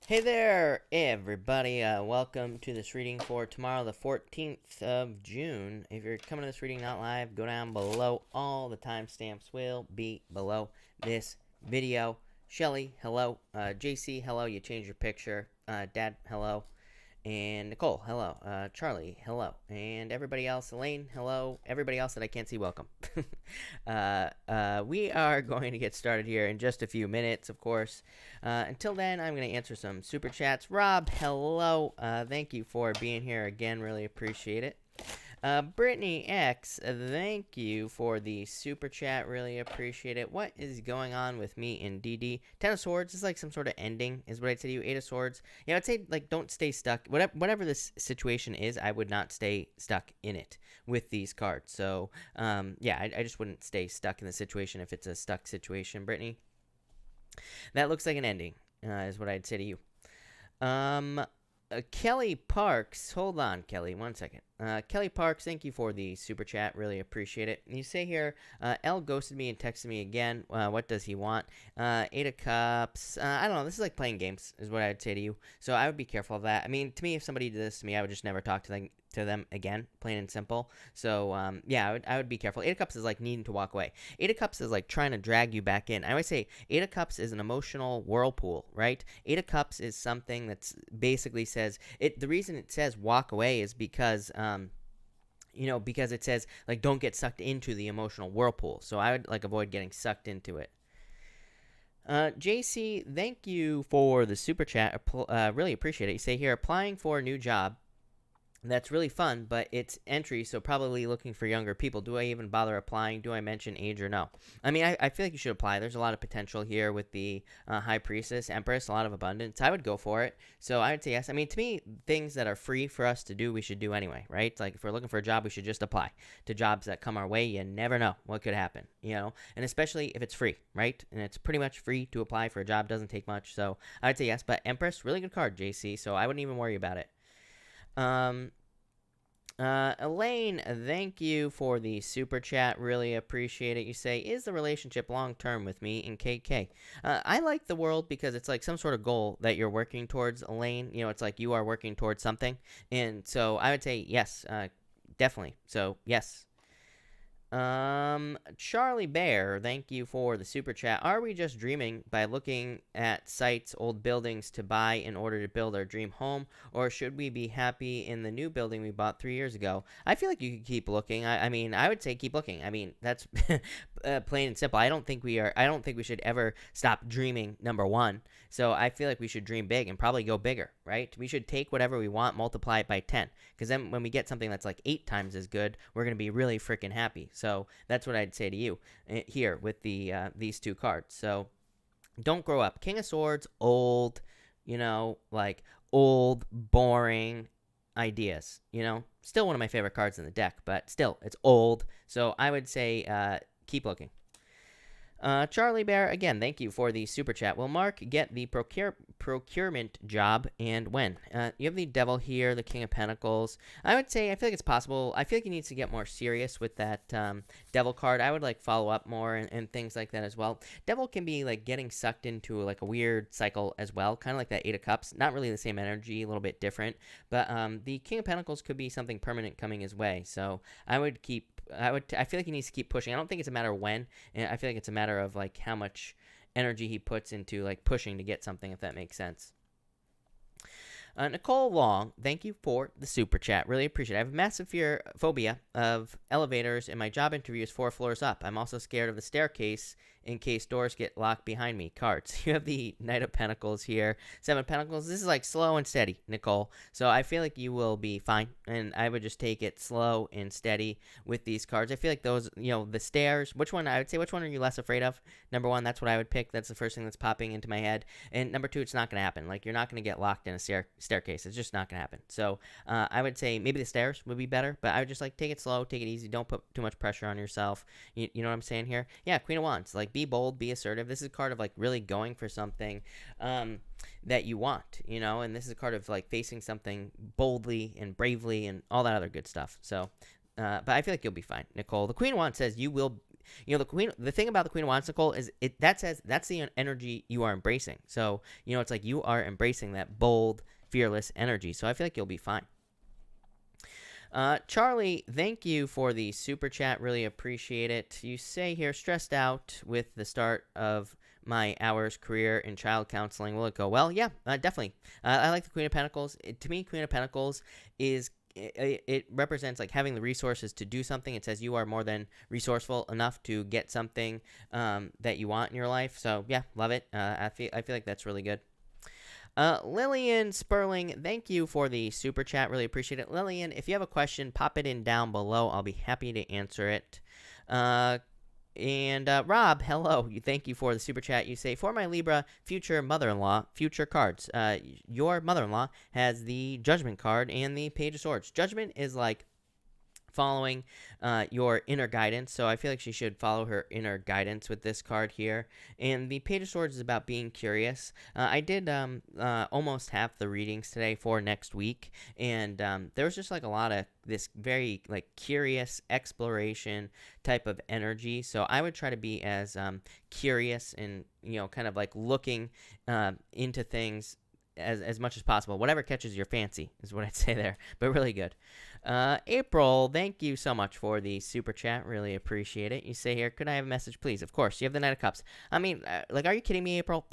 Hey there, everybody. Welcome to this reading for tomorrow, the 14th of June. If you're coming to this reading not live, go down below. All the timestamps will be below this video. Shelly, hello. JC, hello. You changed your picture. Dad, hello. And Nicole, hello. Charlie, hello. And everybody else, Elaine, hello. Everybody else that I can't see, welcome. We are going to get started here in just a few minutes, of course. Until then, I'm going to answer some super chats. Rob, hello. Thank you for being here again. Really appreciate it. Brittany X, thank you for the super chat. Really appreciate it. What is going on with me and DD? Ten of Swords is like some sort of ending, is what I'd say to you. Eight of Swords. Yeah, I'd say, like, don't stay stuck. Whatever this situation is, I would not stay stuck in it with these cards. So, yeah, I just wouldn't stay stuck in the situation if it's a stuck situation, Brittany. That looks like an ending, is what I'd say to you. Kelly Parks, hold on, Kelly, one second. Kelly Parks, thank you for the super chat. Really appreciate it. You say here, L ghosted me and texted me again. What does he want? Eight of Cups. I don't know. This is like playing games, is what I'd say to you. So I would be careful of that. I mean, to me, if somebody did this to me, I would just never talk to them again, plain and simple. So yeah, I would be careful. Eight of Cups is like needing to walk away. Eight of Cups is like trying to drag you back in. I always say Eight of Cups is an emotional whirlpool, right? Eight of Cups is something that's basically says it. The reason it says walk away is because because it says like don't get sucked into the emotional whirlpool. So I would like avoid getting sucked into it. JC, thank you for the super chat. Really appreciate it. You say here, applying for a new job. That's really fun, but it's entry, so probably looking for younger people. Do I even bother applying? Do I mention age or no? I mean, I feel like you should apply. There's a lot of potential here with the High Priestess, Empress, a lot of abundance. I would go for it. So I would say yes. I mean, to me, things that are free for us to do, we should do anyway, right? Like if we're looking for a job, we should just apply to jobs that come our way. You never know what could happen, and especially if it's free, right? And it's pretty much free to apply for a job. Doesn't take much. So I would say yes. But Empress, really good card, JC. So I wouldn't even worry about it. Elaine, thank you for the super chat. Really appreciate it. You say, is the relationship long term with me and KK? I like the world because it's like some sort of goal that you're working towards, Elaine. It's like you are working towards something. And so I would say yes, definitely. So, yes. Charlie Bear, thank you for the super chat. Are we just dreaming by looking at sites, old buildings to buy in order to build our dream home, or should we be happy in the new building we bought 3 years ago? I feel like you could keep looking. I mean, I would say keep looking. I mean, that's plain and simple. I don't think we should ever stop dreaming, number one. So I feel like we should dream big and probably go bigger, right? We should take whatever we want, multiply it by 10, because then when we get something that's like 8 times as good, we're going to be really freaking happy. So that's what I'd say to you here with these two cards. So don't grow up. King of Swords, old, like old, boring ideas, Still one of my favorite cards in the deck, but still, it's old. So I would say keep looking. Charlie Bear, again, thank you for the super chat. Will Mark get the procurement job, and when? You have the Devil here, the King of Pentacles. I would say, I feel like it's possible. I feel like he needs to get more serious with that Devil card. I would like follow up more and things like that as well. Devil can be like getting sucked into like a weird cycle as well, kind of like that Eight of Cups. Not really the same energy, a little bit different. But the King of Pentacles could be something permanent coming his way. So I feel like he needs to keep pushing. I don't think it's a matter of when. And I feel like it's a matter of like how much energy he puts into like pushing to get something, if that makes sense. Nicole Long, thank you for the super chat. Really appreciate it. I have a massive phobia of elevators, and my job interview is 4 floors up. I'm also scared of the staircase in case doors get locked behind me. Cards. You have the Knight of Pentacles here. 7 of Pentacles. This is like slow and steady, Nicole. So I feel like you will be fine, and I would just take it slow and steady with these cards. I feel like those, the stairs, which one are you less afraid of? Number 1, that's what I would pick. That's the first thing that's popping into my head. And number 2, it's not going to happen. Like, you're not going to get locked in a staircase. It's just not going to happen. So I would say maybe the stairs would be better, but I would just like take it slow, take it easy. Don't put too much pressure on yourself. You know what I'm saying here? Yeah, Queen of Wands. Like, be bold, be assertive. This is a card of like really going for something that you want, and this is a card of like facing something boldly and bravely and all that other good stuff. So but I feel like you'll be fine, Nicole. The Queen of Wands says you will The thing about the Queen of Wands, Nicole, is that says that's the energy you are embracing. So, it's like you are embracing that bold, fearless energy. So I feel like you'll be fine. Charlie, thank you for the super chat. Really appreciate it. You say here, stressed out with the start of my hours career in child counseling. Will it go well? Yeah, definitely. I like the Queen of Pentacles. To me, Queen of Pentacles is it represents like having the resources to do something. It says you are more than resourceful enough to get something that you want in your life. So yeah, love it. I feel like that's really good. Lillian Sperling, thank you for the super chat. Really appreciate it. Lillian, if you have a question, pop it in down below. I'll be happy to answer it. And Rob, hello. Thank you for the super chat. You say, for my Libra future mother-in-law, future cards. Your mother-in-law has the Judgment card and the Page of Swords. Judgment is like following your inner guidance, so I feel like she should follow her inner guidance with this card here. And the Page of Swords is about being curious. I did almost half the readings today for next week, and there was just like a lot of this very like curious exploration type of energy. So I would try to be as curious and kind of like looking into things as much as possible. Whatever catches your fancy is what I'd say there, but really good. April, thank you so much for the super chat. Really appreciate it. You say here, could I have a message, please? Of course. You have the Knight of Cups. I mean, like, are you kidding me, April?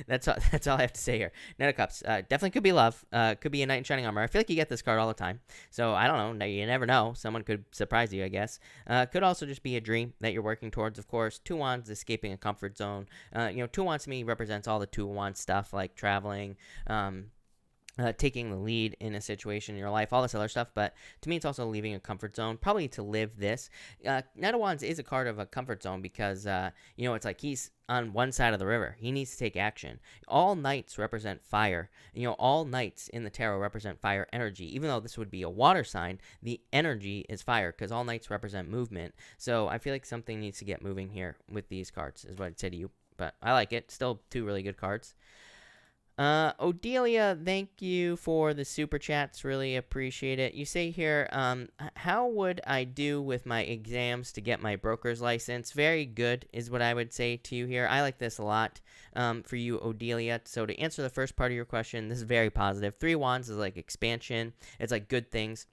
That's all I have to say here. Knight of Cups. Definitely could be love. Could be a knight in shining armor. I feel like you get this card all the time. So I don't know. You never know. Someone could surprise you, I guess. Could also just be a dream that you're working towards, of course. Two Wands, escaping a comfort zone. Two Wands to me represents all the Two Wands stuff, like traveling, taking the lead in a situation in your life, all this other stuff. But to me, it's also leaving a comfort zone, probably to live this. Knight of Wands is a card of a comfort zone because, it's like he's on one side of the river. He needs to take action. All knights represent fire. All knights in the tarot represent fire energy. Even though this would be a water sign, the energy is fire because all knights represent movement. So I feel like something needs to get moving here with these cards is what I'd say to you. But I like it. Still two really good cards. Odelia, thank you for the super chats. Really appreciate it. You say here, how would I do with my exams to get my broker's license? Very good is what I would say to you here. I like this a lot for you, Odelia. So to answer the first part of your question, this is very positive. Three Wands is like expansion. It's like good things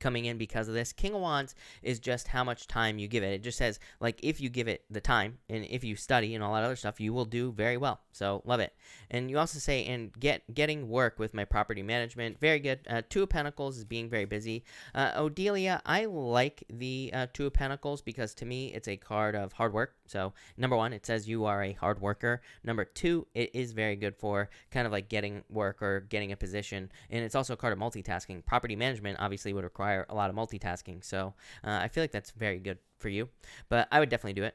coming in because of this. King of Wands is just how much time you give it. It just says, like, if you give it the time and if you study and all that other stuff, you will do very well. So love it. And you also say, and getting work with my property management. Very good. Two of Pentacles is being very busy. Odelia, I like the Two of Pentacles because to me, it's a card of hard work. So number one, it says you are a hard worker. Number two, it is very good for kind of like getting work or getting a position. And it's also a card of multitasking. Property management obviously would require a lot of multitasking. So I feel like that's very good for you. But I would definitely do it.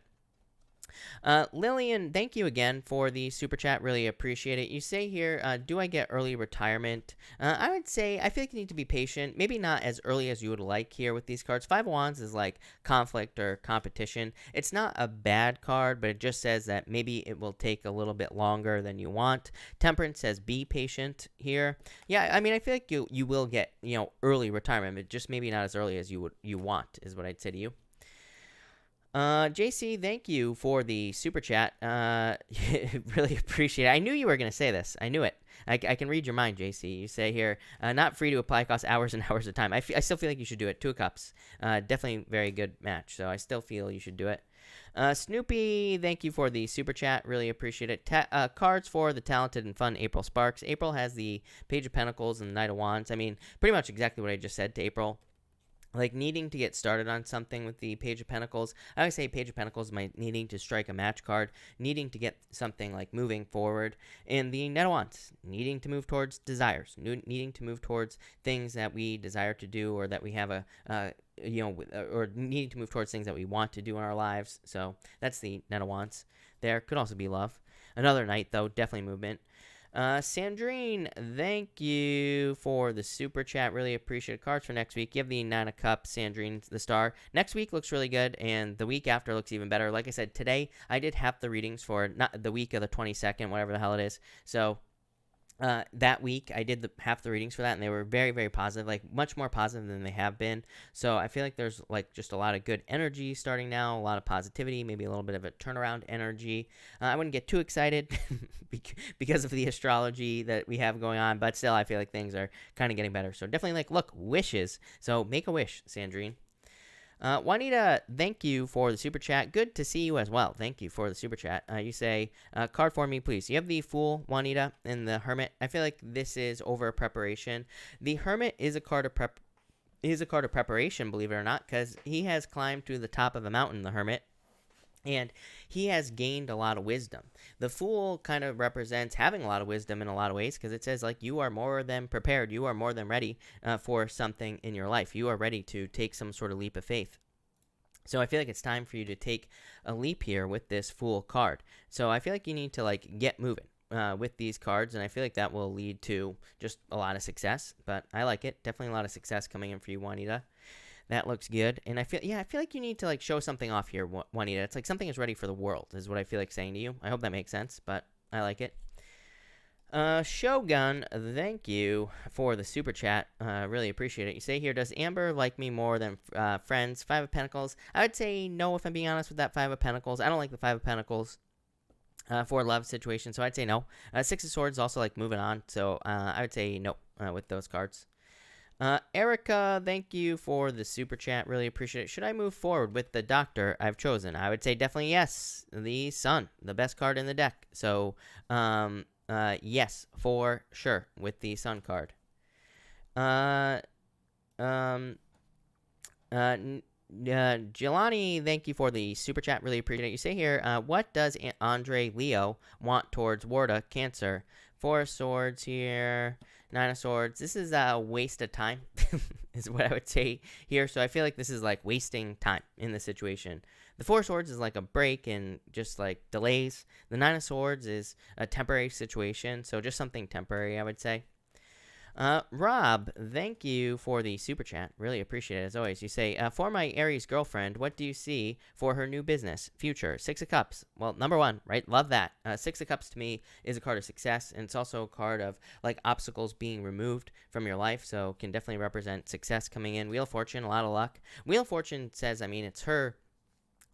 Lillian, thank you again for the super chat. Really appreciate it. You say here, do I get early retirement? I would say I feel like you need to be patient. Maybe not as early as you would like here with these cards. Five of Wands is like conflict or competition. It's not a bad card, but it just says that maybe it will take a little bit longer than you want. Temperance says be patient here. Yeah, I mean, I feel like you will get early retirement, but just maybe not as early as you want is what I'd say to you. JC, thank you for the super chat. Really appreciate it. I knew you were going to say this. I knew it. I can read your mind, JC. You say here, not free to apply, costs hours and hours of time. I still feel like you should do it. Two of Cups. Definitely very good match. So I still feel you should do it. Snoopy, thank you for the super chat. Really appreciate it. Cards for the talented and fun April Sparks. April has the Page of Pentacles and the Knight of Wands. I mean, pretty much exactly what I just said to April. Like needing to get started on something with the Page of Pentacles. I always say Page of Pentacles, needing to strike a match card, needing to get something like moving forward. And the Knight of Wands, needing to move towards desires, needing to move towards things that we desire to do or that we have or needing to move towards things that we want to do in our lives. So that's the Knight of Wands. There could also be love. Another Knight, though, definitely movement. Sandrine, thank you for the super chat. Really appreciate it. Cards for next week. You have the Nine of Cups, Sandrine, the star. Next week looks really good, and the week after looks even better. Like I said, today I did half the readings for not the week of the 22nd, whatever the hell it is. So that week I did half the readings for that, and they were very, very positive, like much more positive than they have been. So I feel like there's like just a lot of good energy starting now, a lot of positivity, maybe a little bit of a turnaround energy. I wouldn't get too excited because of the astrology that we have going on, but still I feel like things are kind of getting better. So definitely like, look, wishes. So make a wish, Sandrine. Juanita, thank you for the super chat. Good to see you as well. Thank you for the super chat. You say, card for me, please. You have the Fool, Juanita, and the Hermit. I feel like this is over preparation. The Hermit is a card of preparation, believe it or not, because he has climbed to the top of a mountain, the Hermit, and he has gained a lot of wisdom. The Fool kind of represents having a lot of wisdom in a lot of ways, because it says, like, you are more than prepared. You are more than ready for something in your life. You are ready to take some sort of leap of faith. So I feel like it's time for you to take a leap here with this Fool card. So I feel like you need to, like, get moving with these cards, and I feel like that will lead to just a lot of success. But I like it. Definitely a lot of success coming in for you, Juanita. That looks good. And I feel like you need to, like, show something off here, Juanita. It's like something is ready for the world is what I feel like saying to you. I hope that makes sense, but I like it. Shogun, thank you for the super chat. Really appreciate it. You say here, does Amber like me more than friends? Five of Pentacles. I would say no, if I'm being honest with that Five of Pentacles. I don't like the Five of Pentacles for a love situation, so I'd say no. Six of Swords also like moving on, so I would say no with those cards. Erica, thank you for the super chat. Really appreciate it. Should I move forward with the doctor I've chosen? I would say definitely yes. The Sun, the best card in the deck. So, yes, for sure, with the Sun card. Jelani, thank you for the super chat. Really appreciate it. You say here, what does Andre Leo want towards Warda Cancer? Four of Swords here. Nine of Swords. This is a waste of time, is what I would say here. So I feel like this is like wasting time in the situation. The Four of Swords is like a break and just like delays. The Nine of Swords is a temporary situation, so just something temporary, I would say. Rob, thank you for the super chat. Really appreciate it as always. You say, for my Aries girlfriend, what do you see for her new business future? Six of Cups. Well, number one, right? Love that. Six of Cups to me is a card of success, and it's also a card of like obstacles being removed from your life. So can definitely represent success coming in. Wheel of Fortune, a lot of luck. Wheel of Fortune says, I mean, it's her.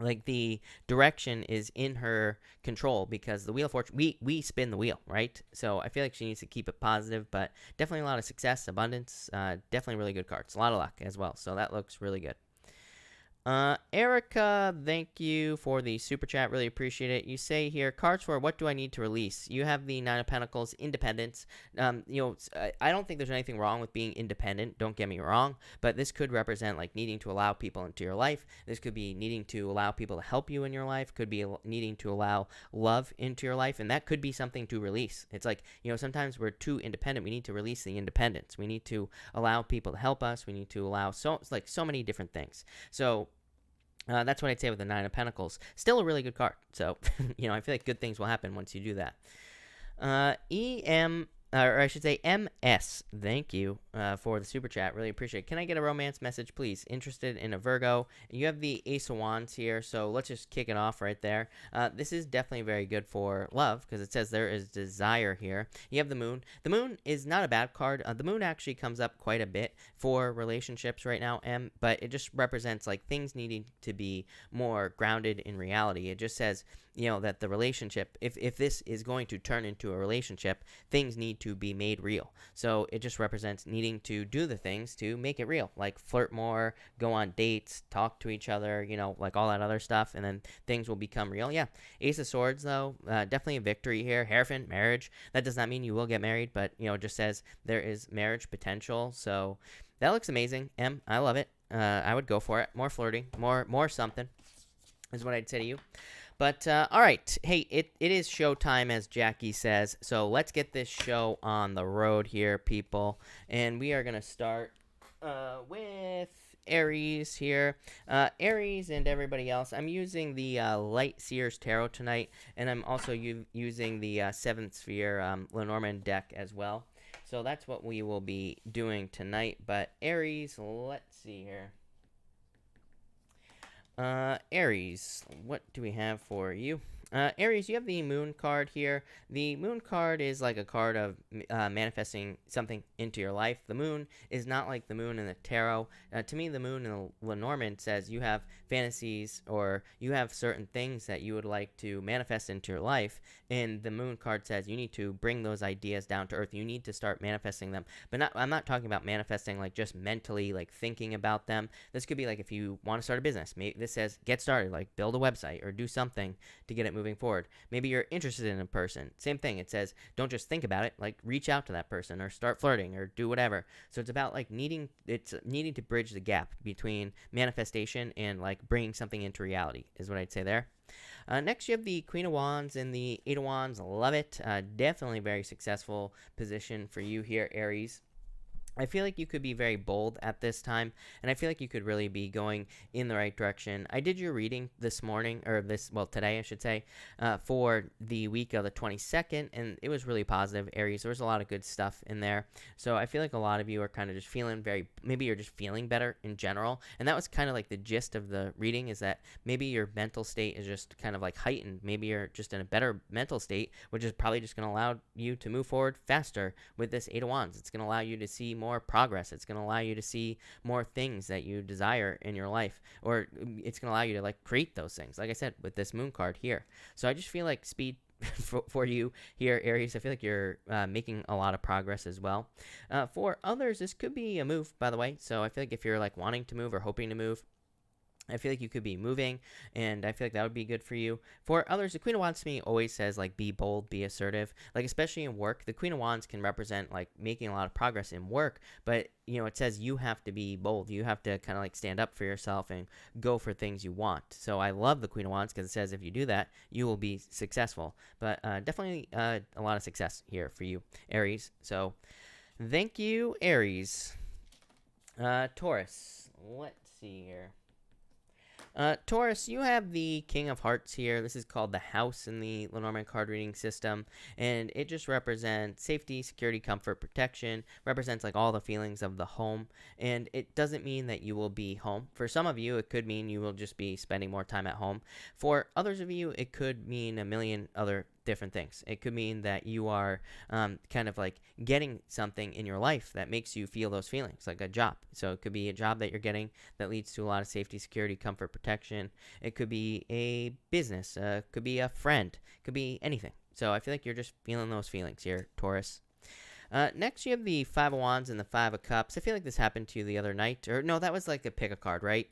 Like the direction is in her control because the Wheel of Fortune, we spin the wheel, right? So I feel like she needs to keep it positive, but definitely a lot of success, abundance, definitely really good cards, a lot of luck as well. So that looks really good. Erica, thank you for the super chat. Really appreciate it. You say here, cards for what do I need to release? You have the Nine of Pentacles, independence. I don't think there's anything wrong with being independent. Don't get me wrong, but this could represent like needing to allow people into your life. This could be needing to allow people to help you in your life. Could be needing to allow love into your life, and that could be something to release. It's like, sometimes we're too independent. We need to release the independence. We need to allow people to help us. We need to allow so many different things. So that's what I'd say with the Nine of Pentacles. Still a really good card. So, I feel like good things will happen once you do that. Or I should say MS, thank you for the super chat. Really appreciate it. Can I get a romance message, please? Interested in a Virgo. You have the Ace of Wands here, so let's just kick it off right there. This is definitely very good for love because it says there is desire here. You have the Moon. The Moon is not a bad card. The Moon actually comes up quite a bit for relationships right now, but it just represents like things needing to be more grounded in reality. It just says, that the relationship, if this is going to turn into a relationship, things need to be made real. So it just represents needing to do the things to make it real, like flirt more, go on dates, talk to each other, like all that other stuff, and then things will become real. Yeah. Ace of Swords, though, definitely a victory here. Hierophant, marriage. That does not mean you will get married, but, it just says there is marriage potential. So that looks amazing. I love it. I would go for it. More flirting, more something is what I'd say to you. But, all right. Hey, it is showtime, as Jackie says. So let's get this show on the road here, people. And we are going to start with Aries here. Aries and everybody else. I'm using the Light Seers Tarot tonight. And I'm also using the 7th Sphere Lenormand deck as well. So that's what we will be doing tonight. But Aries, let's see here. Aries, what do we have for you? Aries, you have the moon card here. The moon card is like a card of manifesting something into your life. The moon is not like the moon in the tarot. To me, the moon in the Lenormand says you have fantasies or you have certain things that you would like to manifest into your life. And the moon card says you need to bring those ideas down to earth. You need to start manifesting them. But I'm not talking about manifesting like just mentally, like thinking about them. This could be like if you want to start a business. Maybe this says get started, like build a website or do something to get it moving forward. Maybe you're interested in a person. Same thing. It says don't just think about it, like reach out to that person or start flirting or do whatever. So it's about like needing to bridge the gap between manifestation and like bringing something into reality is what I'd say there. Next, you have the Queen of Wands and the Eight of Wands. Love it. Definitely very successful position for you here, Aries. I feel like you could be very bold at this time, and I feel like you could really be going in the right direction. I did your reading this morning, or today, I should say, for the week of the 22nd, and it was really positive, Aries. There was a lot of good stuff in there. So I feel like a lot of you are kind of just feeling maybe you're just feeling better in general, and that was kind of like the gist of the reading, is that maybe your mental state is just kind of like heightened. Maybe you're just in a better mental state, which is probably just going to allow you to move forward faster with this Eight of Wands. It's going to allow you to see more progress. It's going to allow you to see more things that you desire in your life, or it's going to allow you to like create those things, like I said with this moon card here. So I just feel like speed for you here, Aries. I feel like you're making a lot of progress as well. For others, this could be a move, by the way. So I feel like if you're like wanting to move or hoping to move, I feel like you could be moving, and I feel like that would be good for you. For others, the Queen of Wands to me always says, like, be bold, be assertive. Like, especially in work, the Queen of Wands can represent, like, making a lot of progress in work, but, you know, it says you have to be bold. You have to kind of, like, stand up for yourself and go for things you want. So I love the Queen of Wands because it says if you do that, you will be successful. But definitely a lot of success here for you, Aries. So thank you, Aries. Taurus, let's see here. Taurus, you have the King of Hearts here. This is called the House in the Lenormand card reading system, and it just represents safety, security, comfort, protection, represents like all the feelings of the home, and it doesn't mean that you will be home. For some of you, it could mean you will just be spending more time at home. For others of you, it could mean a million other different things. It could mean that you are kind of like getting something in your life that makes you feel those feelings, like a job. So it could be a job that you're getting that leads to a lot of safety, security, comfort, protection. It could be a business, could be a friend, could be anything. So I feel like you're just feeling those feelings here, Taurus. Next, you have the Five of Wands and the Five of Cups. I feel like this happened to you the other night. Or no, that was like a pick a card, right?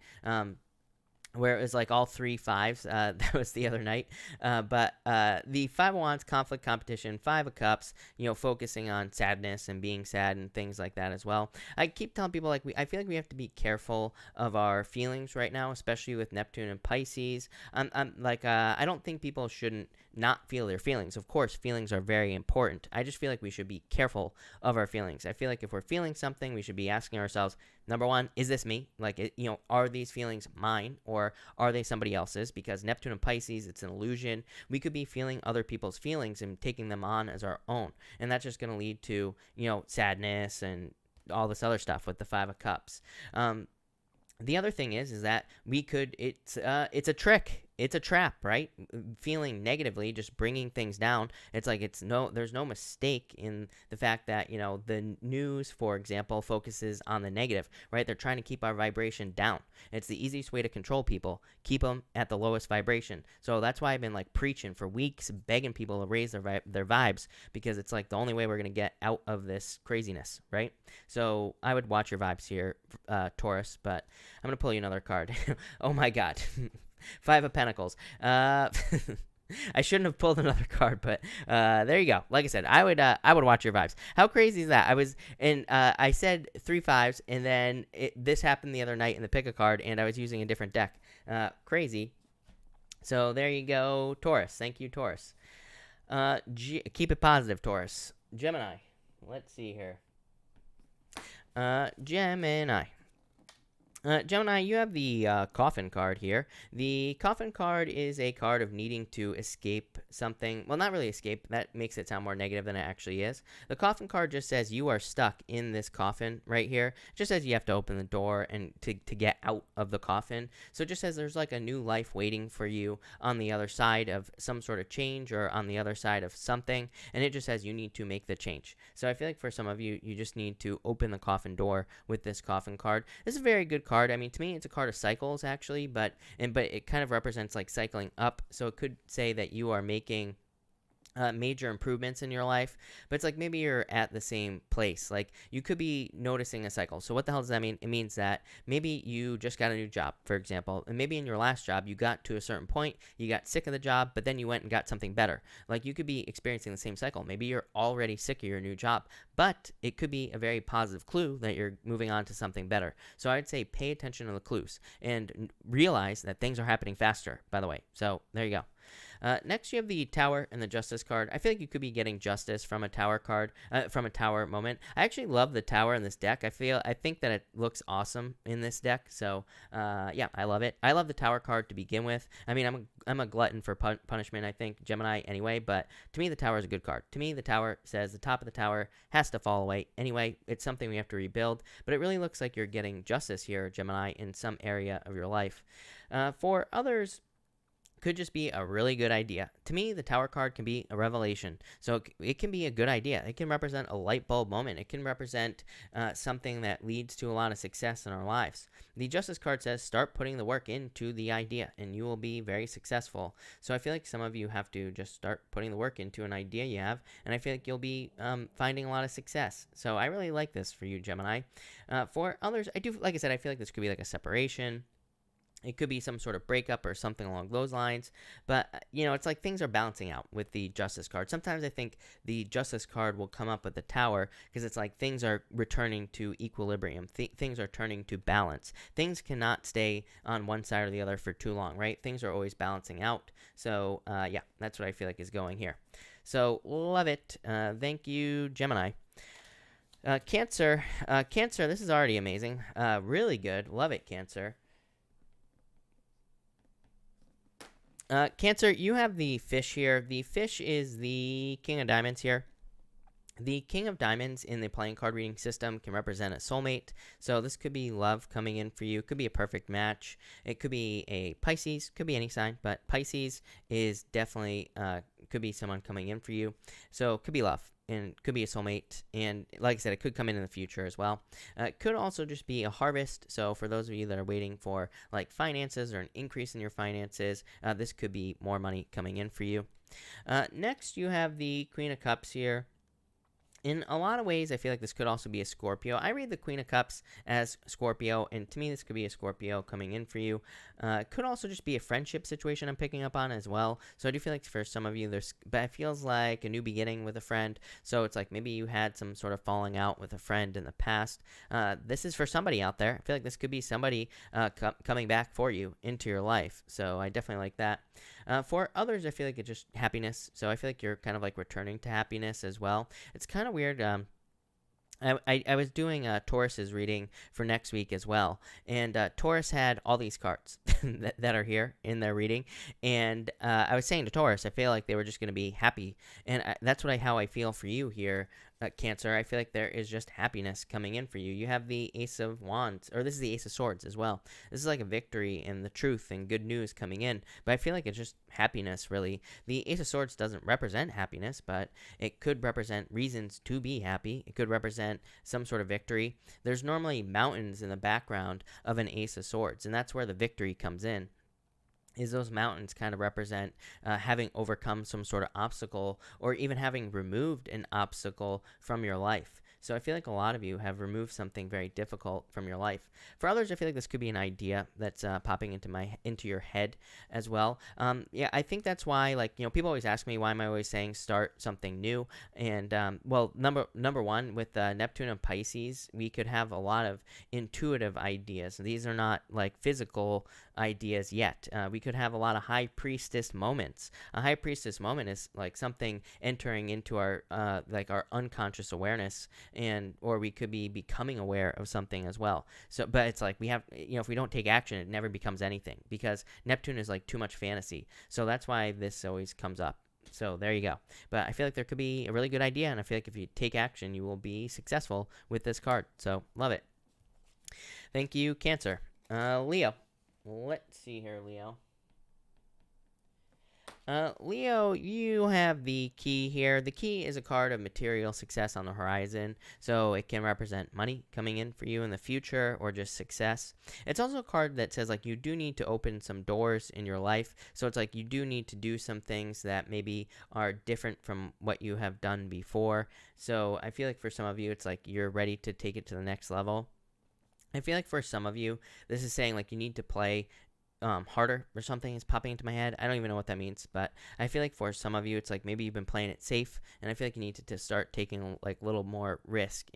Where it was like all three fives. That was the other night. But the Five of Wands, conflict, competition, Five of Cups, you know, focusing on sadness and being sad and things like that as well. I keep telling people, like, I feel like we have to be careful of our feelings right now, especially with Neptune and Pisces. I don't think people shouldn't not feel their feelings. Of course, feelings are very important. I just feel like we should be careful of our feelings. I feel like if we're feeling something, we should be asking ourselves, number one, is this me? Like, are these feelings mine, or are they somebody else's? Because Neptune and Pisces, it's an illusion. We could be feeling other people's feelings and taking them on as our own. And that's just going to lead to, sadness and all this other stuff with the Five of Cups. The other thing is that it's a trick. It's a trap, right? Feeling negatively, just bringing things down. It's like there's no mistake in the fact that, the news, for example, focuses on the negative, right? They're trying to keep our vibration down. It's the easiest way to control people. Keep them at the lowest vibration. So that's why I've been like preaching for weeks, begging people to raise their vibes, because it's like the only way we're going to get out of this craziness, right? So I would watch your vibes here, Taurus, but I'm going to pull you another card. Oh my God. Five of Pentacles. I shouldn't have pulled another card, but there you go. Like I said, I would watch your vibes. How crazy is that? I said 3 5s, and then this happened the other night in the pick a card, and I was using a different deck. Crazy. So there you go, Taurus. Thank you, Taurus. Keep it positive, Taurus. Gemini. Let's see here. Gemini. Gemini, you have the coffin card here. The coffin card is a card of needing to escape something. Well, not really escape. That makes it sound more negative than it actually is. The coffin card just says you are stuck in this coffin right here. It just says you have to open the door and to get out of the coffin. So it just says there's like a new life waiting for you on the other side of some sort of change or on the other side of something. And it just says you need to make the change. So I feel like for some of you, you just need to open the coffin door with this coffin card. This is a very good card. I mean, to me, it's a card of cycles actually, but it kind of represents like cycling up. So it could say that you are making major improvements in your life, but it's like maybe you're at the same place. Like you could be noticing a cycle. So what the hell does that mean? It means that maybe you just got a new job, for example, and maybe in your last job you got to a certain point, you got sick of the job, but then you went and got something better. Like you could be experiencing the same cycle. Maybe you're already sick of your new job, but it could be a very positive clue that you're moving on to something better. So I'd say pay attention to the clues and realize that things are happening faster, by the way. So there you go. Next, you have the Tower and the Justice card. I feel like you could be getting justice from a Tower card, from a Tower moment. I actually love the Tower in this deck. I think that it looks awesome in this deck. So, yeah, I love it. I love the Tower card to begin with. I mean, I'm a glutton for punishment, I think, Gemini anyway, but to me, the Tower is a good card. To me, the Tower says the top of the tower has to fall away. Anyway, it's something we have to rebuild, but it really looks like you're getting justice here, Gemini, in some area of your life. For others, could just be a really good idea. To me, the Tower card can be a revelation. So it can be a good idea. It can represent a light bulb moment. It can represent something that leads to a lot of success in our lives. The Justice card says start putting the work into the idea and you will be very successful. So I feel like some of you have to just start putting the work into an idea you have, and I feel like you'll be finding a lot of success. So I really like this for you, Gemini. For others, like I said, I feel like this could be like a separation. It could be some sort of breakup or something along those lines. But, it's like things are balancing out with the Justice card. Sometimes I think the Justice card will come up with the Tower because it's like things are returning to equilibrium. Things are turning to balance. Things cannot stay on one side or the other for too long, right? Things are always balancing out. So, yeah, that's what I feel like is going here. So, love it. Thank you, Gemini. Cancer. Cancer, this is already amazing. Really good. Love it, Cancer. Cancer, you have the fish here. The fish is the King of Diamonds here. The King of Diamonds in the playing card reading system can represent a soulmate. So this could be love coming in for you. It could be a perfect match. It could be a Pisces. Could be any sign, but Pisces is definitely could be someone coming in for you. So it could be love and could be a soulmate. And like I said, it could come in the future as well. It could also just be a harvest. So for those of you that are waiting for like finances or an increase in your finances, this could be more money coming in for you. Next, you have the Queen of Cups here. In a lot of ways, I feel like this could also be a Scorpio. I read the Queen of Cups as Scorpio, and to me, this could be a Scorpio coming in for you. It could also just be a friendship situation I'm picking up on as well. So I do feel like for some of you, but it feels like a new beginning with a friend. So it's like maybe you had some sort of falling out with a friend in the past. This is for somebody out there. I feel like this could be somebody coming back for you into your life. So I definitely like that. For others, I feel like it's just happiness. So I feel like you're kind of like returning to happiness as well. It's kind of weird. I was doing Taurus's reading for next week as well, and Taurus had all these cards that are here in their reading, and I was saying to Taurus, I feel like they were just going to be happy, and that's how I feel for you here, Cancer. I feel like there is just happiness coming in for you. You have the Ace of Wands, or this is the Ace of Swords as well. This is like a victory and the truth and good news coming in, but I feel like it's just happiness, really. The Ace of Swords doesn't represent happiness, but it could represent reasons to be happy. It could represent some sort of victory. There's normally mountains in the background of an Ace of Swords, and that's where the victory comes in. Is those mountains kind of represent having overcome some sort of obstacle or even having removed an obstacle from your life. So I feel like a lot of you have removed something very difficult from your life. For others, I feel like this could be an idea that's popping into your head as well. Yeah, I think that's why, people always ask me, why am I always saying start something new? And well, number one, with Neptune and Pisces, we could have a lot of intuitive ideas. These are not like physical ideas yet. We could have a lot of high priestess moments. A high priestess moment is like something entering into our our unconscious awareness or we could be becoming aware of something as well. So, but it's like we have, if we don't take action, it never becomes anything, because Neptune is like too much fantasy. So that's why this always comes up. So there you go. But I feel like there could be a really good idea, and I feel like if you take action, you will be successful with this card. So love it. Thank you, Cancer. Leo. Let's see here, Leo. Leo, you have the key here. The key is a card of material success on the horizon, so it can represent money coming in for you in the future, or just success. It's also a card that says like you do need to open some doors in your life, so it's like you do need to do some things that maybe are different from what you have done before. So I feel like for some of you, it's like you're ready to take it to the next level. I feel like for some of you, this is saying like you need to play harder or something is popping into my head. I don't even know what that means, but I feel like for some of you, it's like maybe you've been playing it safe, and I feel like you need to start taking like a little more risk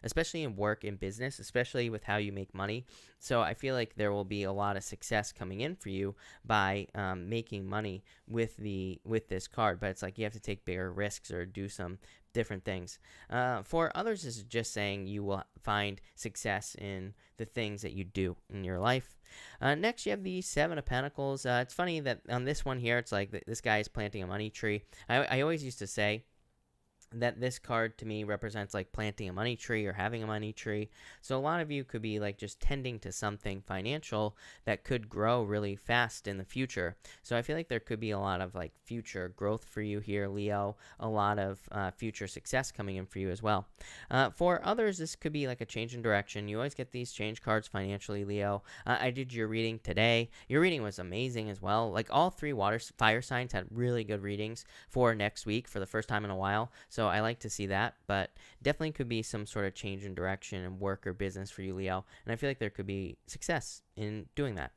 especially in work and business, especially with how you make money. So I feel like there will be a lot of success coming in for you by making money with this card, but it's like you have to take bigger risks or do some different things. For others, this is just saying you will find success in the things that you do in your life. Next, you have the Seven of Pentacles. It's funny that on this one here, it's like this guy is planting a money tree. I always used to say that this card to me represents like planting a money tree or having a money tree. So a lot of you could be like just tending to something financial that could grow really fast in the future. So I feel like there could be a lot of like future growth for you here, Leo. A lot of future success coming in for you as well. For others, this could be like a change in direction. You always get these change cards financially, Leo. I did your reading today. Your reading was amazing as well. Like all three fire signs had really good readings for next week for the first time in a while. So I like to see that, but definitely could be some sort of change in direction in work or business for you, Leo. And I feel like there could be success in doing that.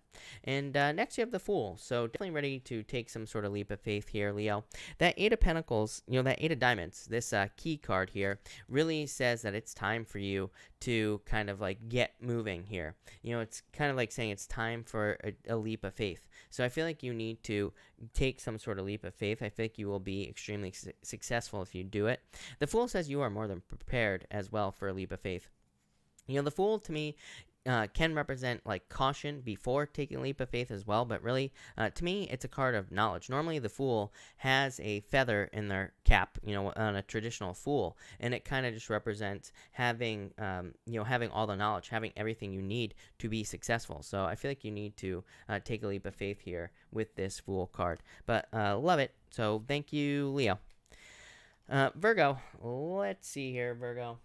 And next you have the Fool. So definitely ready to take some sort of leap of faith here, Leo. That Eight of Pentacles, that Eight of Diamonds, this key card here really says that it's time for you to kind of like get moving here. It's kind of like saying it's time for a leap of faith. So I feel like you need to take some sort of leap of faith. I think you will be extremely successful if you do it. The Fool says you are more than prepared as well for a leap of faith. The Fool to me can represent like caution before taking a leap of faith as well, but really to me it's a card of knowledge. Normally the Fool has a feather in their cap, on a traditional Fool, and it kind of just represents having having all the knowledge, having everything you need to be successful. So I feel like you need to take a leap of faith here with this Fool card, but love it. So thank you, Leo. Virgo, let's see here, Virgo.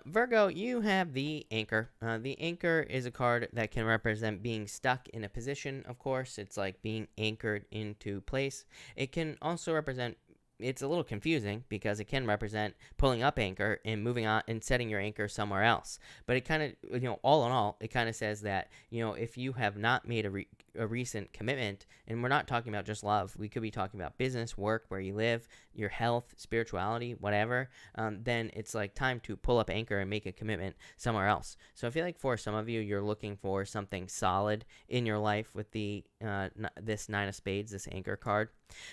Virgo, you have the Anchor. The Anchor is a card that can represent being stuck in a position, of course. It's like being anchored into place. It can also represent, it's a little confusing because it can represent pulling up anchor and moving on and setting your anchor somewhere else. But it kind of, all in all, it kind of says that, if you have not made a recent commitment, and we're not talking about just love, we could be talking about business, work, where you live, your health, spirituality, whatever, then it's like time to pull up anchor and make a commitment somewhere else. So I feel like for some of you, you're looking for something solid in your life with the this Nine of Spades, this Anchor card.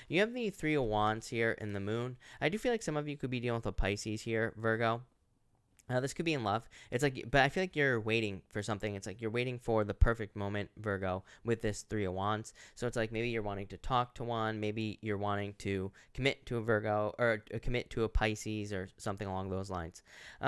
You have the Three of Wands here in the Moon. I do feel like some of you could be dealing with a Pisces here, Virgo. This could be in love. It's like, but I feel like you're waiting for something. It's like you're waiting for the perfect moment, Virgo, with this Three of Wands. So it's like maybe you're wanting to talk to one, maybe you're wanting to commit to a Virgo or commit to a Pisces or something along those lines.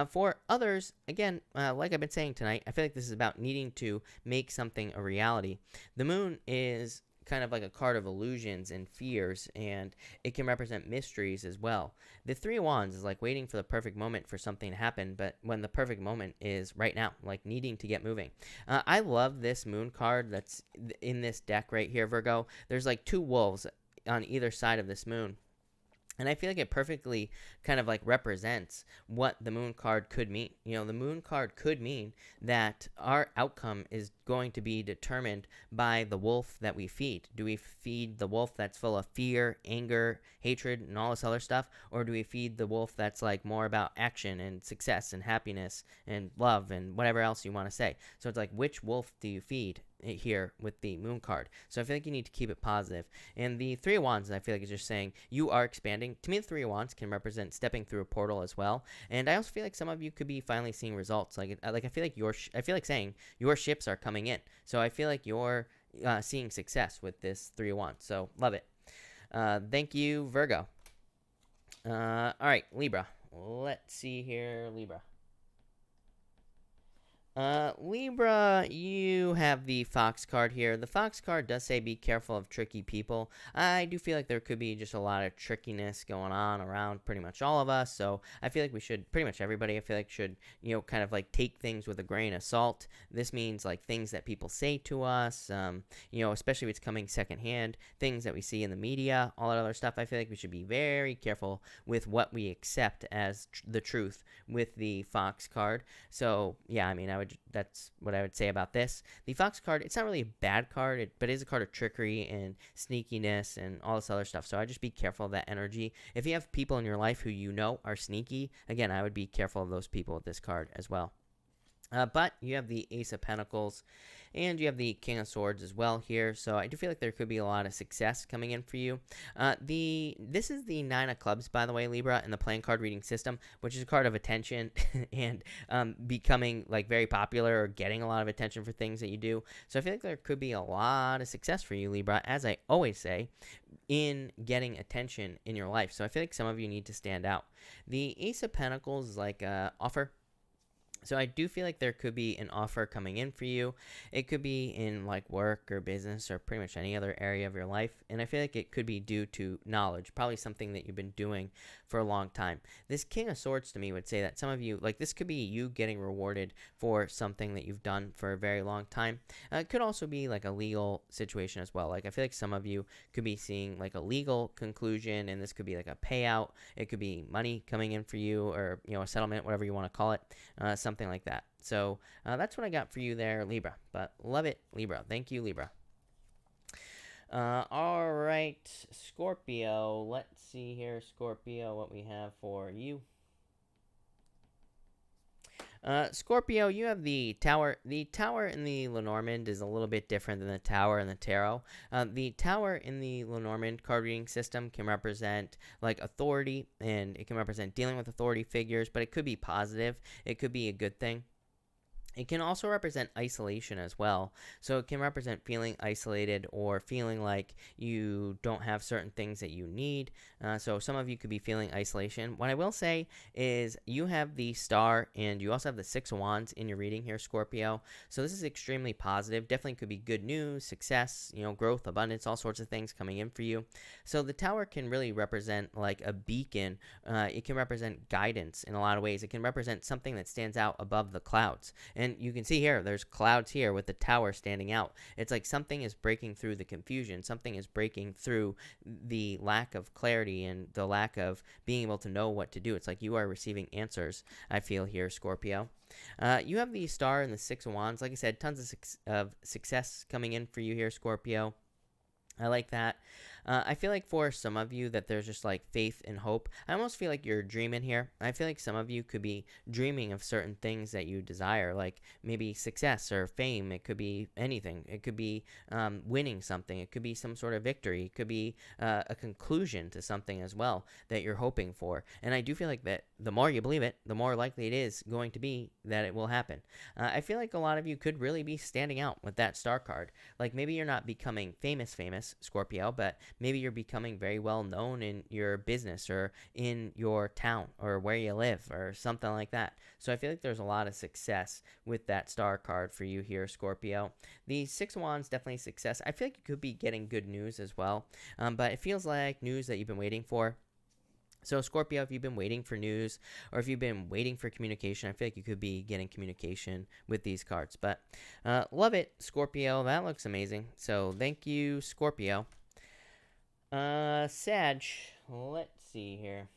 For others, again, like I've been saying tonight, I feel like this is about needing to make something a reality. The Moon is kind of like a card of illusions and fears, and it can represent mysteries as well. The Three of Wands is like waiting for the perfect moment for something to happen, but when the perfect moment is right now, like needing to get moving. I love this Moon card that's in this deck right here, Virgo. There's like two wolves on either side of this Moon. And I feel like it perfectly kind of like represents what the Moon card could mean. The Moon card could mean that our outcome is going to be determined by the wolf that we feed. Do we feed the wolf that's full of fear, anger, hatred, and all this other stuff? Or do we feed the wolf that's like more about action and success and happiness and love and whatever else you want to say? So it's like, which wolf do you feed? here with the moon card. So I feel like you need to keep it positive. And the Three of Wands, I feel like, is just saying you are expanding. To me, the Three of Wands can represent stepping through a portal as well. And I also feel like some of you could be finally seeing results. Like I feel like I feel like saying your ships are coming in. So I feel like you're seeing success with this Three of Wands. So love it. Thank you, Virgo. All right, Libra. Let's see here, Libra. Libra, you have the Fox card here. The Fox card does say be careful of tricky people. I do feel like there could be just a lot of trickiness going on around pretty much all of us. So I feel like we should, pretty much everybody, I feel like should, kind of like take things with a grain of salt. This means like things that people say to us, especially if it's coming secondhand, things that we see in the media, all that other stuff. I feel like we should be very careful with what we accept as the truth with the Fox card. So yeah, I mean, that's what I would say about this. The Fox card, it's not really a bad card, but it is a card of trickery and sneakiness and all this other stuff. So I just be careful of that energy. If you have people in your life who are sneaky, again, I would be careful of those people with this card as well. But you have the Ace of Pentacles, and you have the King of Swords as well here. So I do feel like there could be a lot of success coming in for you. This is the Nine of Clubs, by the way, Libra, in the playing card reading system, which is a card of attention and becoming like very popular or getting a lot of attention for things that you do. So I feel like there could be a lot of success for you, Libra, as I always say, in getting attention in your life. So I feel like some of you need to stand out. The Ace of Pentacles is like offer. So I do feel like there could be an offer coming in for you. It could be in like work or business or pretty much any other area of your life. And I feel like it could be due to knowledge, probably something that you've been doing for a long time. This King of Swords to me would say that some of you, like this could be you getting rewarded for something that you've done for a very long time. It could also be like a legal situation as well. Like I feel like some of you could be seeing like a legal conclusion, and this could be like a payout. It could be money coming in for you, or a settlement, whatever you want to call it. Something like that. So that's what I got for you there, Libra. But love it, Libra. Thank you, Libra. All right, Scorpio. Let's see here, Scorpio, what we have for you. Scorpio, you have the Tower. The Tower in the Lenormand is a little bit different than the Tower in the Tarot. The Tower in the Lenormand card reading system can represent like authority, and it can represent dealing with authority figures, but it could be positive. It could be a good thing. It can also represent isolation as well. So it can represent feeling isolated or feeling like you don't have certain things that you need. So some of you could be feeling isolation. What I will say is you have the Star and you also have the Six of Wands in your reading here, Scorpio. So this is extremely positive. Definitely could be good news, success, growth, abundance, all sorts of things coming in for you. So the Tower can really represent like a beacon. It can represent guidance in a lot of ways. It can represent something that stands out above the clouds. And you can see here, there's clouds here with the Tower standing out. It's like something is breaking through the confusion. Something is breaking through the lack of clarity and the lack of being able to know what to do. It's like you are receiving answers, I feel here, Scorpio. You have the Star and the Six of Wands. Like I said, tons of success coming in for you here, Scorpio. I like that. I feel like for some of you that there's just like faith and hope. I almost feel like you're dreaming here. I feel like some of you could be dreaming of certain things that you desire, like maybe success or fame. It could be anything. It could be winning something. It could be some sort of victory. It could be a conclusion to something as well that you're hoping for. And I do feel like that the more you believe it, the more likely it is going to be that it will happen. I feel like a lot of you could really be standing out with that Star card. Like maybe you're not becoming famous, Scorpio, but maybe you're becoming very well known in your business or in your town or where you live or something like that. So I feel like there's a lot of success with that Star card for you here, Scorpio. The Six of Wands, definitely success. I feel like you could be getting good news as well, but it feels like news that you've been waiting for. So Scorpio, if you've been waiting for news or if you've been waiting for communication, I feel like you could be getting communication with these cards. But love it, Scorpio. That looks amazing. So thank you, Scorpio. Sag, let's see here.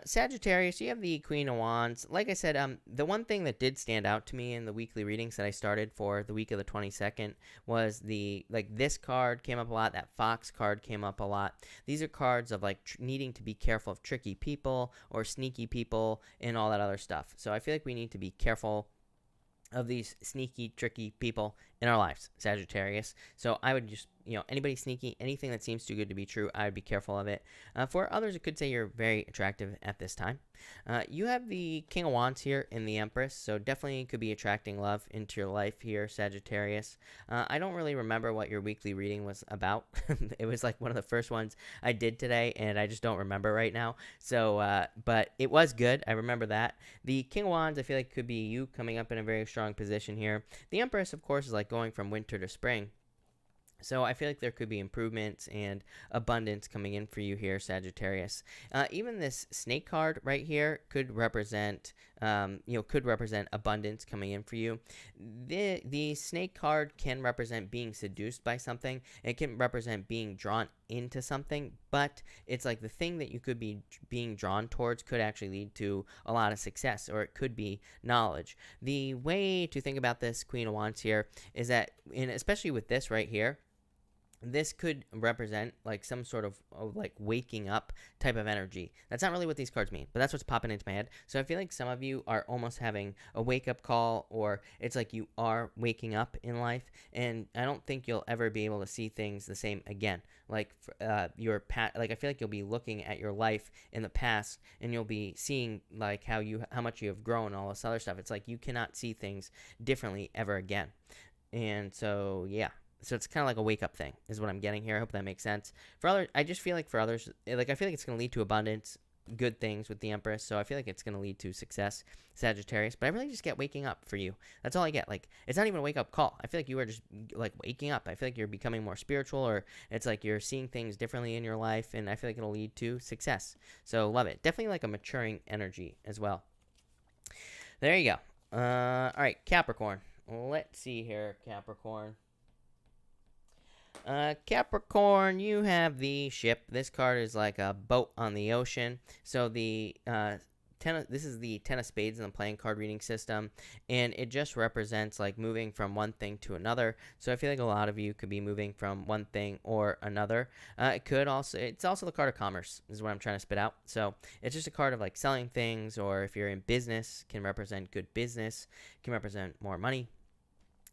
Sagittarius, you have the Queen of Wands. Like I said, the one thing that did stand out to me in the weekly readings that I started for the week of the 22nd was this card came up a lot. That Fox card came up a lot. These are cards of like needing to be careful of tricky people or sneaky people and all that other stuff. So I feel like we need to be careful of these sneaky, tricky people in our lives, Sagittarius. So I would just, anybody sneaky, anything that seems too good to be true, I would be careful of it. For others, it could say you're very attractive at this time. You have the King of Wands here in the Empress, so definitely could be attracting love into your life here, Sagittarius. I don't really remember what your weekly reading was about. It was like one of the first ones I did today, and I just don't remember right now. So, but it was good. I remember that. The King of Wands, I feel like could be you coming up in a very strong position here. The Empress, of course, is like going from winter to spring. So I feel like there could be improvements and abundance coming in for you here, Sagittarius. Even this snake card right here could represent, abundance coming in for you. The snake card can represent being seduced by something. It can represent being drawn into something, but it's like the thing that you could be being drawn towards could actually lead to a lot of success, or it could be knowledge. The way to think about this Queen of Wands here is that, especially with this right here, this could represent like some sort of like waking up type of energy. That's not really what these cards mean, but that's what's popping into my head. So I feel like some of you are almost having a wake up call, or it's like you are waking up in life, and I don't think you'll ever be able to see things the same again. Like I feel like you'll be looking at your life in the past, and you'll be seeing like how much you have grown, all this other stuff. It's like you cannot see things differently ever again. And so yeah, so it's kind of like a wake up thing is what I'm getting here. I hope that makes sense. For others, I just feel like for others, like I feel like it's going to lead to abundance, good things with the Empress. So I feel like it's going to lead to success, Sagittarius. But I really just get waking up for you. That's all I get. Like, it's not even a wake up call. I feel like you are just like waking up. I feel like you're becoming more spiritual, or it's like you're seeing things differently in your life. And I feel like it'll lead to success. So love it. Definitely like a maturing energy as well. There you go. All right, Capricorn. Let's see here, Capricorn. Capricorn, you have the ship. This card is like a boat on the ocean. So this is the Ten of Spades in the playing card reading system, and it just represents like moving from one thing to another. So I feel like a lot of you could be moving from one thing or another. It's also the card of commerce, is what I'm trying to spit out. So it's just a card of like selling things, or if you're in business, can represent good business, can represent more money.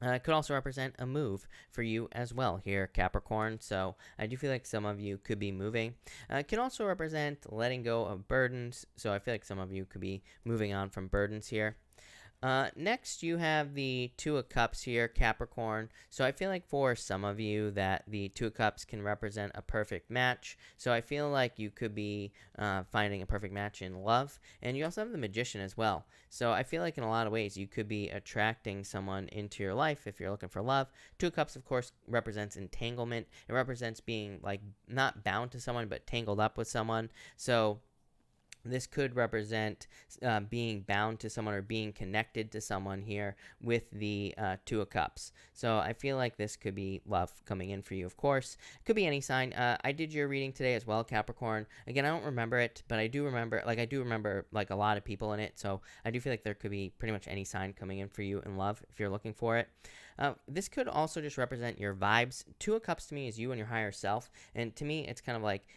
It could also represent a move for you as well here, Capricorn. So I do feel like some of you could be moving. It can also represent letting go of burdens. So I feel like some of you could be moving on from burdens here. Next, you have the Two of Cups here, Capricorn. So I feel like for some of you that the Two of Cups can represent a perfect match. So I feel like you could be finding a perfect match in love. And you also have the Magician as well. So I feel like in a lot of ways you could be attracting someone into your life if you're looking for love. Two of Cups, of course, represents entanglement. It represents being like not bound to someone, but tangled up with someone. So this could represent being bound to someone or being connected to someone here with the Two of Cups. So I feel like this could be love coming in for you, of course. Could be any sign. I did your reading today as well, Capricorn. Again, I don't remember it, but I do remember like a lot of people in it. So I do feel like there could be pretty much any sign coming in for you in love if you're looking for it. This could also just represent your vibes. Two of Cups to me is you and your higher self. And to me, it's kind of like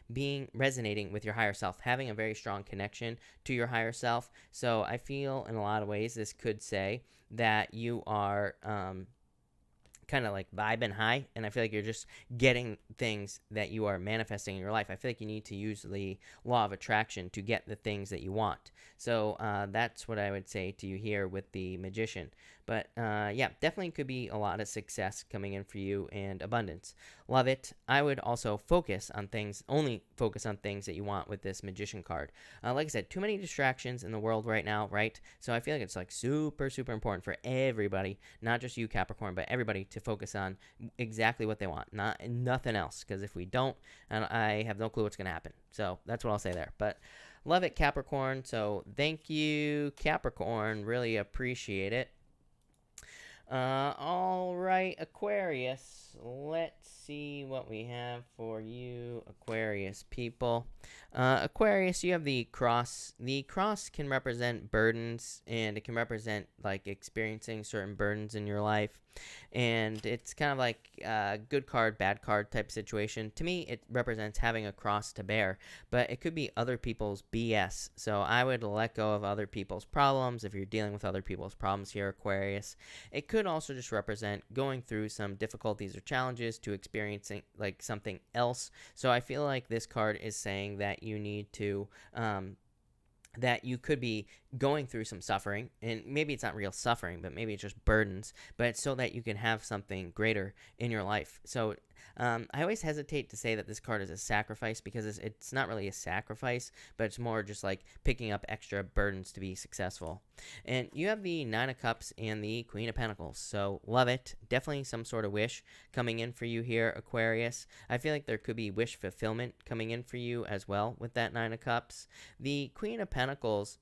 resonating with your higher self, having a very strong connection to your higher self. So I feel in a lot of ways this could say that you are kind of like vibing high, and I feel like you're just getting things that you are manifesting in your life. I feel like you need to use the law of attraction to get the things that you want. So that's what I would say to you here with the Magician. But yeah, definitely could be a lot of success coming in for you and abundance. Love it. I would also only focus on things that you want with this Magician card. Like I said, too many distractions in the world right now, right? So I feel like it's like super, super important for everybody, not just you, Capricorn, but everybody to focus on exactly what they want, nothing else. Because if we don't, and I have no clue what's going to happen. So that's what I'll say there. But love it, Capricorn. So thank you, Capricorn. Really appreciate it. All right, Aquarius. Let's see what we have for you, Aquarius people. Aquarius, you have the cross. The cross can represent burdens, and it can represent like experiencing certain burdens in your life. And it's kind of like a good card, bad card type situation. To me, it represents having a cross to bear, but it could be other people's BS. So I would let go of other people's problems if you're dealing with other people's problems here, Aquarius. It could also just represent going through some difficulties or challenges to experiencing like something else. So I feel like this card is saying that you need to that you could be going through some suffering, and maybe it's not real suffering, but maybe it's just burdens, but it's so that you can have something greater in your life. So I always hesitate to say that this card is a sacrifice, because it's not really a sacrifice, but it's more just like picking up extra burdens to be successful. And you have the Nine of Cups and the Queen of Pentacles, so love it. Definitely some sort of wish coming in for you here, Aquarius. I feel like there could be wish fulfillment coming in for you as well with that Nine of Cups. The Queen of Pentacles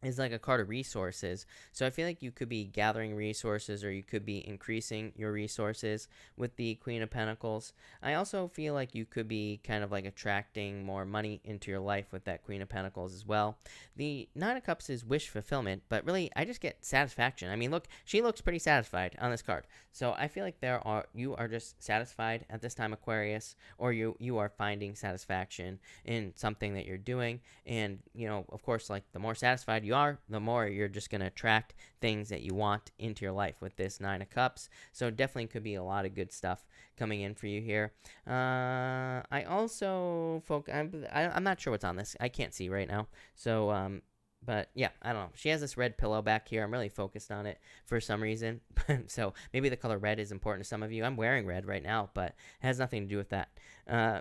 is like a card of resources. So I feel like you could be gathering resources, or you could be increasing your resources with the Queen of Pentacles. I also feel like you could be kind of like attracting more money into your life with that Queen of Pentacles as well. The Nine of Cups is wish fulfillment, but really I just get satisfaction. I mean, look, she looks pretty satisfied on this card. So I feel like you are just satisfied at this time, Aquarius, or you are finding satisfaction in something that you're doing. And, you know, of course, like the more satisfied you are, the more you're just going to attract things that you want into your life with this Nine of Cups. So definitely could be a lot of good stuff coming in for you here. I also I'm not sure what's on this. I can't see right now. So but yeah, I don't know. She has this red pillow back here. I'm really focused on it for some reason. So maybe the color red is important to some of you. I'm wearing red right now, but it has nothing to do with that.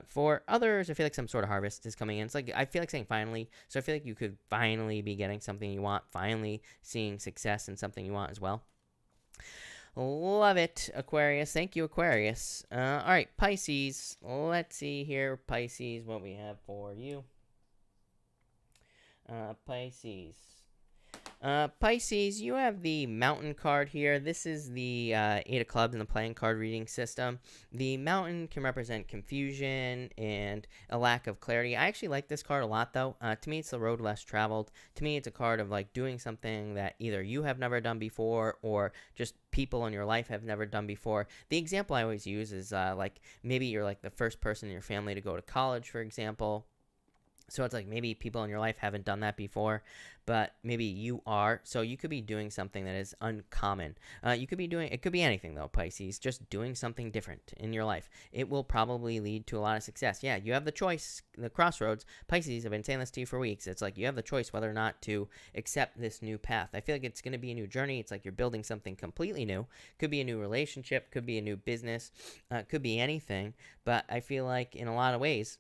For others, I feel like some sort of harvest is coming in. It's like, I feel like saying finally. So I feel like you could finally be getting something you want, finally seeing success in something you want as well. Love it, Aquarius. Thank you, Aquarius. All right, Pisces. Let's see here, Pisces, what we have for you. Pisces. Pisces, you have the Mountain card here. This is the Eight of Clubs in the playing card reading system. The Mountain can represent confusion and a lack of clarity. I actually like this card a lot, though. To me, it's the road less traveled. To me, it's a card of like doing something that either you have never done before, or just people in your life have never done before. The example I always use is like maybe you're like the first person in your family to go to college, for example. So it's like maybe people in your life haven't done that before, but maybe you are. So you could be doing something that is uncommon. You could be doing, it could be anything though, Pisces, just doing something different in your life. It will probably lead to a lot of success. Yeah, you have the choice, the crossroads. Pisces, I've been saying this to you for weeks. It's like you have the choice whether or not to accept this new path. I feel like it's going to be a new journey. It's like you're building something completely new. Could be a new relationship, could be a new business, could be anything. But I feel like in a lot of ways,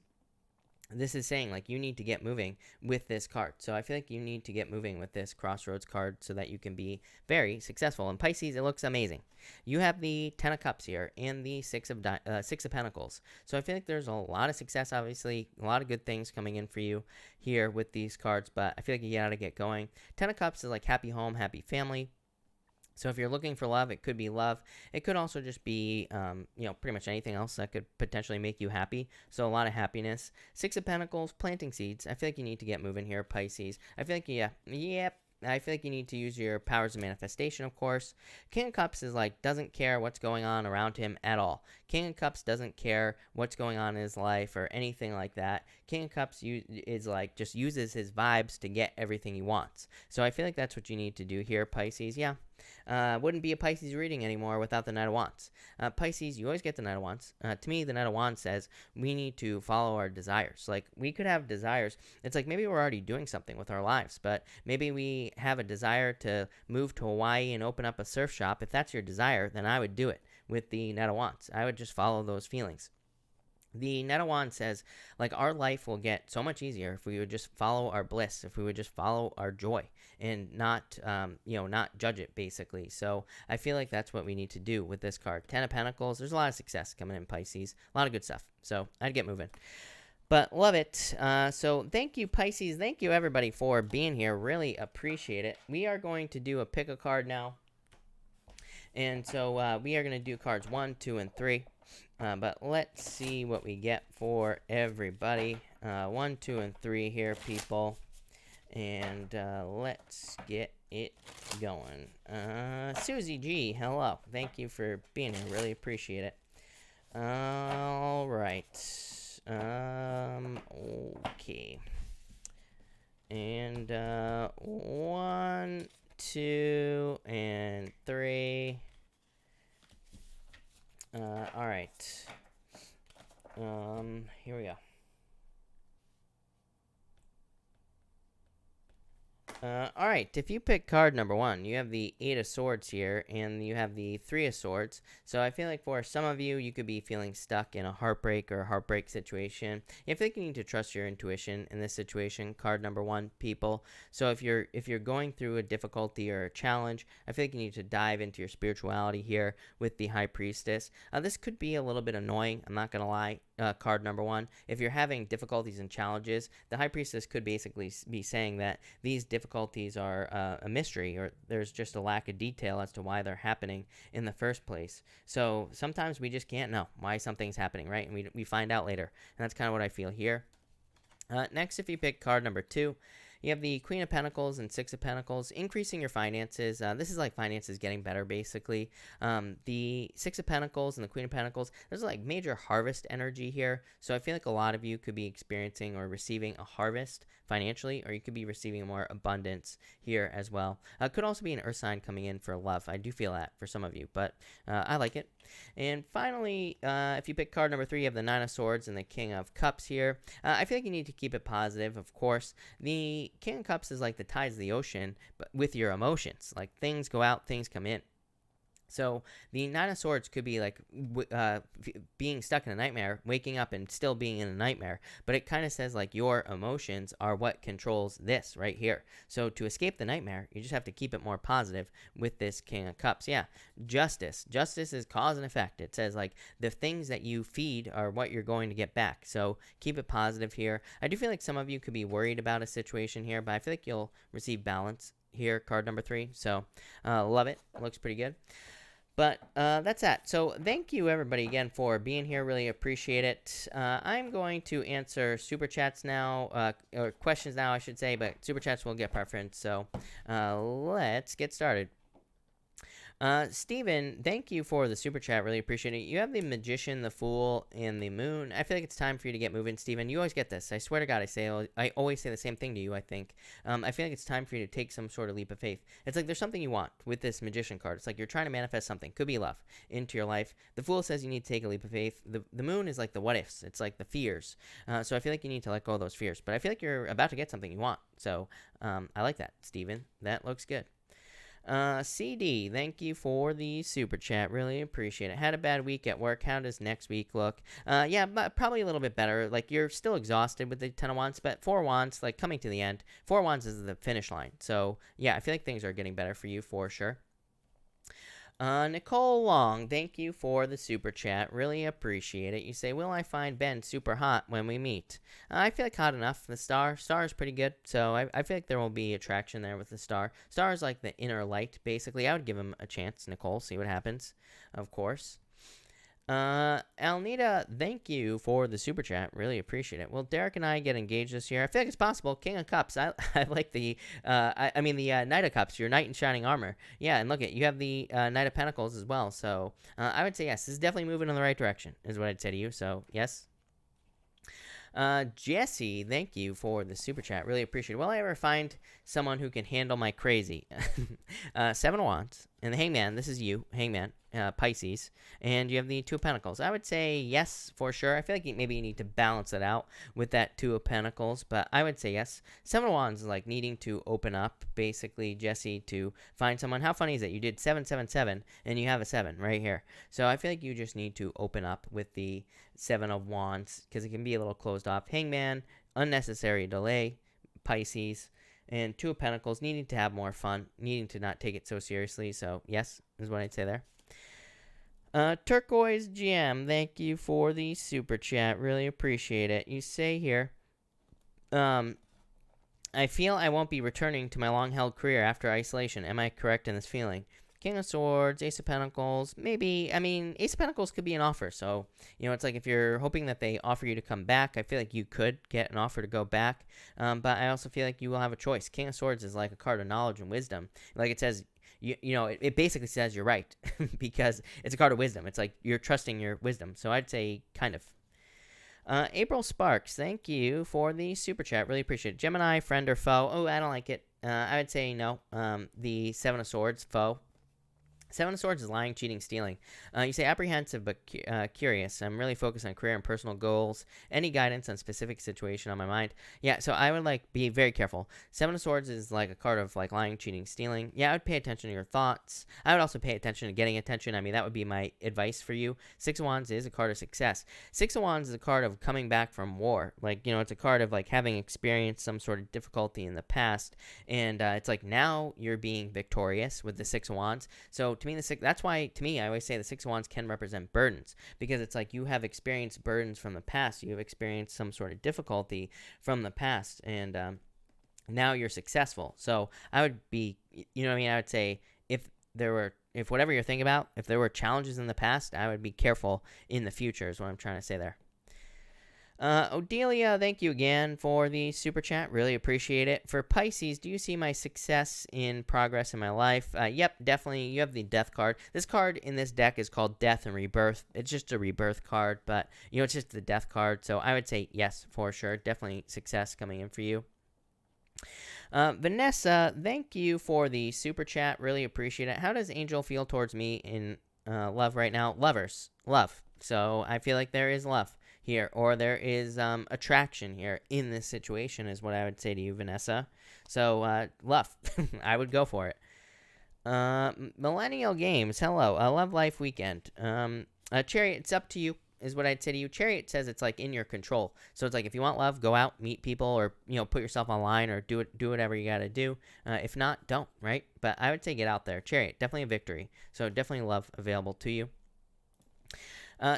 this is saying like you need to get moving with this card. So I feel like you need to get moving with this crossroads card so that you can be very successful. In Pisces, it looks amazing. You have the Ten of Cups here and the Six of Pentacles. So I feel like there's a lot of success, obviously, a lot of good things coming in for you here with these cards, but I feel like you gotta get going. Ten of Cups is like happy home, happy family. So if you're looking for love, it could be love. It could also just be, pretty much anything else that could potentially make you happy. So a lot of happiness. Six of Pentacles, planting seeds. I feel like you need to get moving here, Pisces. I feel like, I feel like you need to use your powers of manifestation, of course. King of Cups is like, doesn't care what's going on around him at all. King of Cups doesn't care what's going on in his life or anything like that. King of Cups is like, just uses his vibes to get everything he wants. So I feel like that's what you need to do here, Pisces. Yeah. Wouldn't be a Pisces reading anymore without the Knight of Wands. Pisces, you always get the Knight of Wands. To me, the Knight of Wands says we need to follow our desires. Like, we could have desires. It's like maybe we're already doing something with our lives, but maybe we have a desire to move to Hawaii and open up a surf shop. If that's your desire, then I would do it with the Knight of Wands. I would just follow those feelings. The Knight of Wands says, like, our life will get so much easier if we would just follow our bliss, if we would just follow our joy and not, not judge it, basically. So I feel like that's what we need to do with this card. Ten of Pentacles, there's a lot of success coming in, Pisces. A lot of good stuff. So I'd get moving. But love it. So thank you, Pisces. Thank you, everybody, for being here. Really appreciate it. We are going to do a pick a card now. And so we are going to do cards 1, 2, and 3. But let's see what we get for everybody. 1, 2, and 3 here, people. And let's get it going. Susie G, hello. Thank you for being here. Really appreciate it. All right. Okay. And 1, 2, and 3. All right. Here we go. All right, if you pick card number 1, you have the 8 of Swords here, and you have the 3 of Swords. So I feel like for some of you, you could be feeling stuck in a heartbreak or a heartbreak situation. I feel like you need to trust your intuition in this situation, card number 1, people. So if you're going through a difficulty or a challenge, I feel like you need to dive into your spirituality here with the High Priestess. This could be a little bit annoying, I'm not going to lie. Card number 1, if you're having difficulties and challenges, the High Priestess could basically be saying that these difficulties are a mystery, or there's just a lack of detail as to why they're happening in the first place. So sometimes we just can't know why something's happening, right? And we find out later, and that's kind of what I feel here. Next, if you pick card number 2, you have the Queen of Pentacles and 6 of Pentacles, increasing your finances. This is like finances getting better, basically. The 6 of Pentacles and the Queen of Pentacles, there's like major harvest energy here. So I feel like a lot of you could be experiencing or receiving a harvest financially, or you could be receiving more abundance here as well. Could also be an earth sign coming in for love. I do feel that for some of you, but I like it. And finally, if you pick card number 3, you have the 9 of Swords and the King of Cups here. I feel like you need to keep it positive, of course. The King of Cups is like the tides of the ocean, but with your emotions. Like, things go out, things come in. So the 9 of Swords could be like being stuck in a nightmare, waking up and still being in a nightmare. But it kind of says like your emotions are what controls this right here. So to escape the nightmare, you just have to keep it more positive with this King of Cups. Yeah, justice. Justice is cause and effect. It says like the things that you feed are what you're going to get back. So keep it positive here. I do feel like some of you could be worried about a situation here, but I feel like you'll receive balance here, card number 3. So love it. Looks pretty good. But that's that. So thank you, everybody, again, for being here. Really appreciate it. I'm going to answer Super Chats now, or questions now, I should say, but Super Chats will get preference. So let's get started. Steven, thank you for the Super Chat. Really appreciate it. You have the Magician, the Fool, and the Moon. I feel like it's time for you to get moving, Steven. You always get this. I swear to God, I always say the same thing to you, I think. I feel like it's time for you to take some sort of leap of faith. It's like there's something you want with this Magician card. It's like you're trying to manifest something. Could be love into your life. The Fool says you need to take a leap of faith. The Moon is like the what ifs. It's like the fears. So I feel like you need to let go of those fears. But I feel like you're about to get something you want. So I like that, Steven. That looks good. CD, thank you for the Super Chat. Really appreciate it. Had a bad week at work. How does next week look? Yeah, probably a little bit better. Like, you're still exhausted with the 10 of Wands, but 4 Wands, like, coming to the end. 4 Wands is the finish line. So, yeah, I feel like things are getting better for you for sure. Nicole Long, thank you for the Super Chat. Really appreciate it. You say, will I find Ben super hot when we meet? I feel like hot enough. The star is pretty good, so I feel like there will be attraction there with the star. Star is like the inner light, basically. I would give him a chance, Nicole, see what happens, of course. Alnita, thank you for the Super Chat. Really appreciate it. Will Derek and I get engaged this year? I feel like it's possible. King of Cups. I like the, the Knight of Cups, your knight in shining armor. Yeah, and look at, you have the Knight of Pentacles as well. So, I would say yes. This is definitely moving in the right direction, is what I'd say to you. So, yes. Jesse, thank you for the Super Chat. Really appreciate it. Will I ever find someone who can handle my crazy? 7 of Wands. And the Hangman, this is you, Hangman, Pisces. And you have the 2 of Pentacles. I would say yes, for sure. I feel like maybe you need to balance it out with that 2 of Pentacles. But I would say yes. 7 of Wands is like needing to open up, basically, Jesse, to find someone. How funny is it? You did 777, and you have a 7 right here. So I feel like you just need to open up with the 7 of Wands, because it can be a little closed off. Hangman, unnecessary delay, Pisces. And 2 of Pentacles, needing to have more fun, needing to not take it so seriously. So, yes, is what I'd say there. Turquoise GM, thank you for the Super Chat. Really appreciate it. You say here, I feel I won't be returning to my long-held career after isolation. Am I correct in this feeling? King of Swords, Ace of Pentacles, maybe, I mean, Ace of Pentacles could be an offer. So, you know, it's like if you're hoping that they offer you to come back, I feel like you could get an offer to go back. But I also feel like you will have a choice. King of Swords is like a card of knowledge and wisdom. Like it says, you know, it basically says you're right because it's a card of wisdom. It's like you're trusting your wisdom. So I'd say kind of. April Sparks, thank you for the super chat. Really appreciate it. Gemini, friend or foe? Oh, I don't like it. I would say no. The Seven of Swords, foe. Seven of Swords is lying, cheating, stealing. You say apprehensive but curious. I'm really focused on career and personal goals. Any guidance on specific situation on my mind? Yeah, so I would like be very careful. Seven of Swords is like a card of like lying, cheating, stealing. Yeah, I would pay attention to your thoughts. I would also pay attention to getting attention. I mean, that would be my advice for you. Six of Wands is a card of success. Six of Wands is a card of coming back from war. Like, you know, it's a card of like having experienced some sort of difficulty in the past. And it's like now you're being victorious with the Six of Wands. So to me, that's why, to me, I always say the Six of Wands can represent burdens, because it's like you have experienced burdens from the past. You have experienced some sort of difficulty from the past, and now you're successful. So I would be, you know what I mean? I would say if whatever you're thinking about, if there were challenges in the past, I would be careful in the future is what I'm trying to say there. Odelia, thank you again for the super chat. Really appreciate it. For Pisces, do you see my success in progress in my life? Yep, definitely. You have the Death card. This card in this deck is called Death and Rebirth. It's just a rebirth card, but, you know, it's just the Death card. So I would say yes, for sure. Definitely success coming in for you. Vanessa, thank you for the super chat. Really appreciate it. How does Angel feel towards me in love right now? Lovers. Love. So I feel like there is love here, or there is attraction here in this situation is what I would say to you, Vanessa. So love. I would go for it. Millennial Games, hello. Love Life Weekend. Chariot, it's up to you is what I'd say to you. Chariot says it's like in your control. So it's like if you want love, go out, meet people, or, you know, put yourself online, or do whatever you got to do. If not, don't, right? But I would say get out there. Chariot, definitely a victory. So definitely love available to you.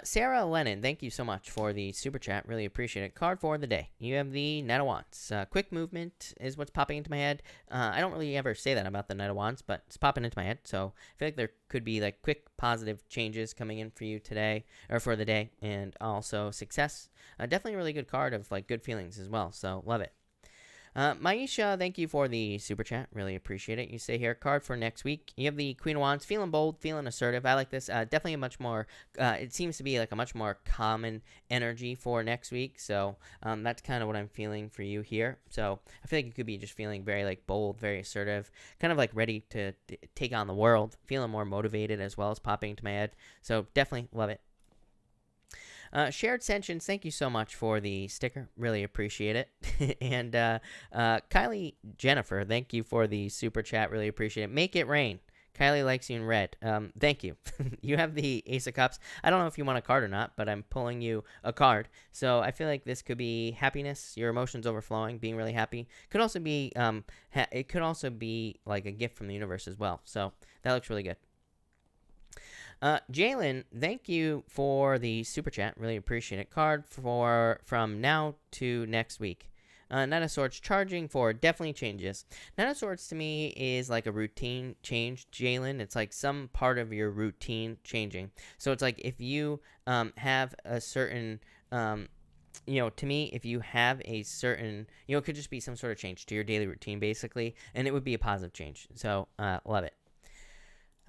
Sarah Lennon, thank you so much for the super chat. Really appreciate it. Card for the day. You have the Knight of Wands. Quick movement is what's popping into my head. I don't really ever say that about the Knight of Wands, but it's popping into my head. So I feel like there could be like quick positive changes coming in for you today, or for the day, and also success. Definitely a really good card of like good feelings as well. So love it. Maisha, thank you for the super chat. Really appreciate it. You say here, card for next week. You have the Queen of Wands, feeling bold, feeling assertive. I like this. Definitely a much more, it seems to be like a much more common energy for next week. So that's kind of what I'm feeling for you here. So I feel like you could be just feeling very like bold, very assertive, kind of like ready to take on the world, feeling more motivated as well as popping into my head. So definitely love it. Shared Sentience, thank you so much for the sticker. Really appreciate it. And Kylie Jennifer, thank you for the super chat. Really appreciate it. Make it rain. Kylie likes you in red. Thank you. You have the Ace of Cups. I don't know if you want a card or not, but I'm pulling you a card. So I feel like this could be happiness, your emotions overflowing, being really happy. Could also be it could also be like a gift from the universe as well. So that looks really good. Jalen, thank you for the super chat. Really appreciate it. Card from now to next week. Knight of Swords, charging for definitely changes. Knight of Swords to me is like a routine change, Jalen. It's like some part of your routine changing. So it's like if you have a certain, you know, to me, if you have a certain, you know, it could just be some sort of change to your daily routine, basically, and it would be a positive change. So love it.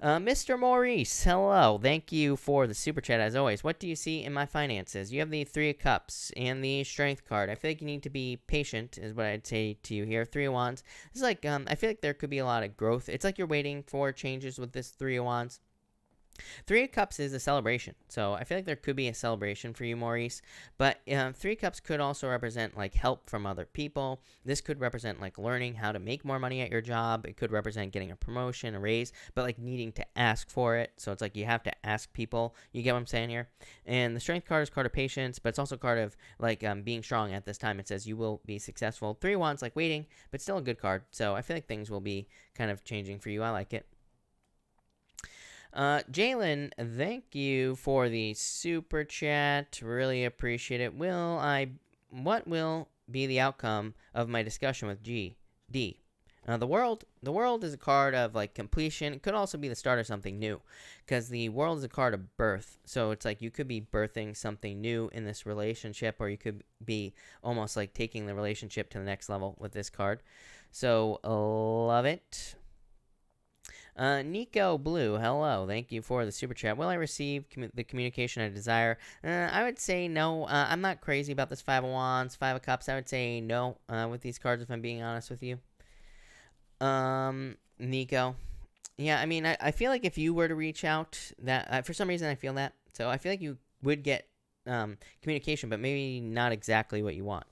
Mr. Maurice, hello. Thank you for the super chat as always. What do you see in my finances? You have the Three of Cups and the Strength card. I feel like you need to be patient is what I'd say to you here. Three of Wands. It's like, I feel like there could be a lot of growth. It's like you're waiting for changes with this Three of Wands. Three of Cups is a celebration, so I feel like there could be a celebration for you, Maurice. But Three of Cups could also represent like help from other people. This could represent like learning how to make more money at your job. It could represent getting a promotion, a raise, but like needing to ask for it. So it's like you have to ask people. You get what I'm saying here? And the Strength card is card of patience, but it's also a card of like being strong at this time. It says you will be successful. Three of Wands, like waiting, but still a good card. So I feel like things will be kind of changing for you. I like it. Jalen, thank you for the super chat. Really appreciate it. What will be the outcome of my discussion with D? The world is a card of like completion. It could also be the start of something new, because the world is a card of birth. So it's like you could be birthing something new in this relationship, or you could be almost like taking the relationship to the next level with this card. So love it. Nico Blue, hello. Thank you for the super chat. Will I receive the communication I desire? I would say no. I'm not crazy about this Five of Wands, Five of Cups. I would say no with these cards, if I'm being honest with you. Nico. Yeah, I mean, I feel like if you were to reach out, that for some reason I feel that. So I feel like you would get communication, but maybe not exactly what you want.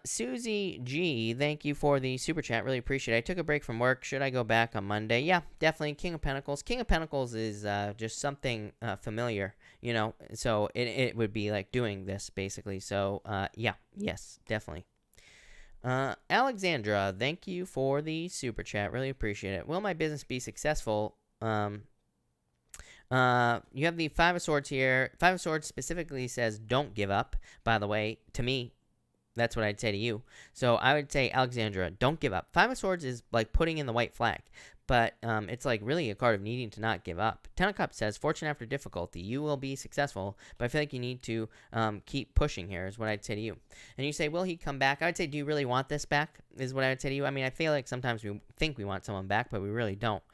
Susie G, thank you for the super chat. Really appreciate it. I took a break from work. Should I go back on Monday? Yeah, definitely. King of Pentacles. King of Pentacles is just something familiar, you know. So it would be like doing this basically. So yeah, yes, definitely. Alexandra, thank you for the super chat. Really appreciate it. Will my business be successful? You have the Five of Swords here. Five of Swords specifically says don't give up. By the way, to me, that's what I'd say to you. So I would say, Alexandra, don't give up. Five of Swords is like putting in the white flag, but it's like really a card of needing to not give up. Ten of Cups says, fortune after difficulty. You will be successful, but I feel like you need to keep pushing here is what I'd say to you. And you say, will he come back? I would say, do you really want this back is what I would say to you. I mean, I feel like sometimes we think we want someone back, but we really don't.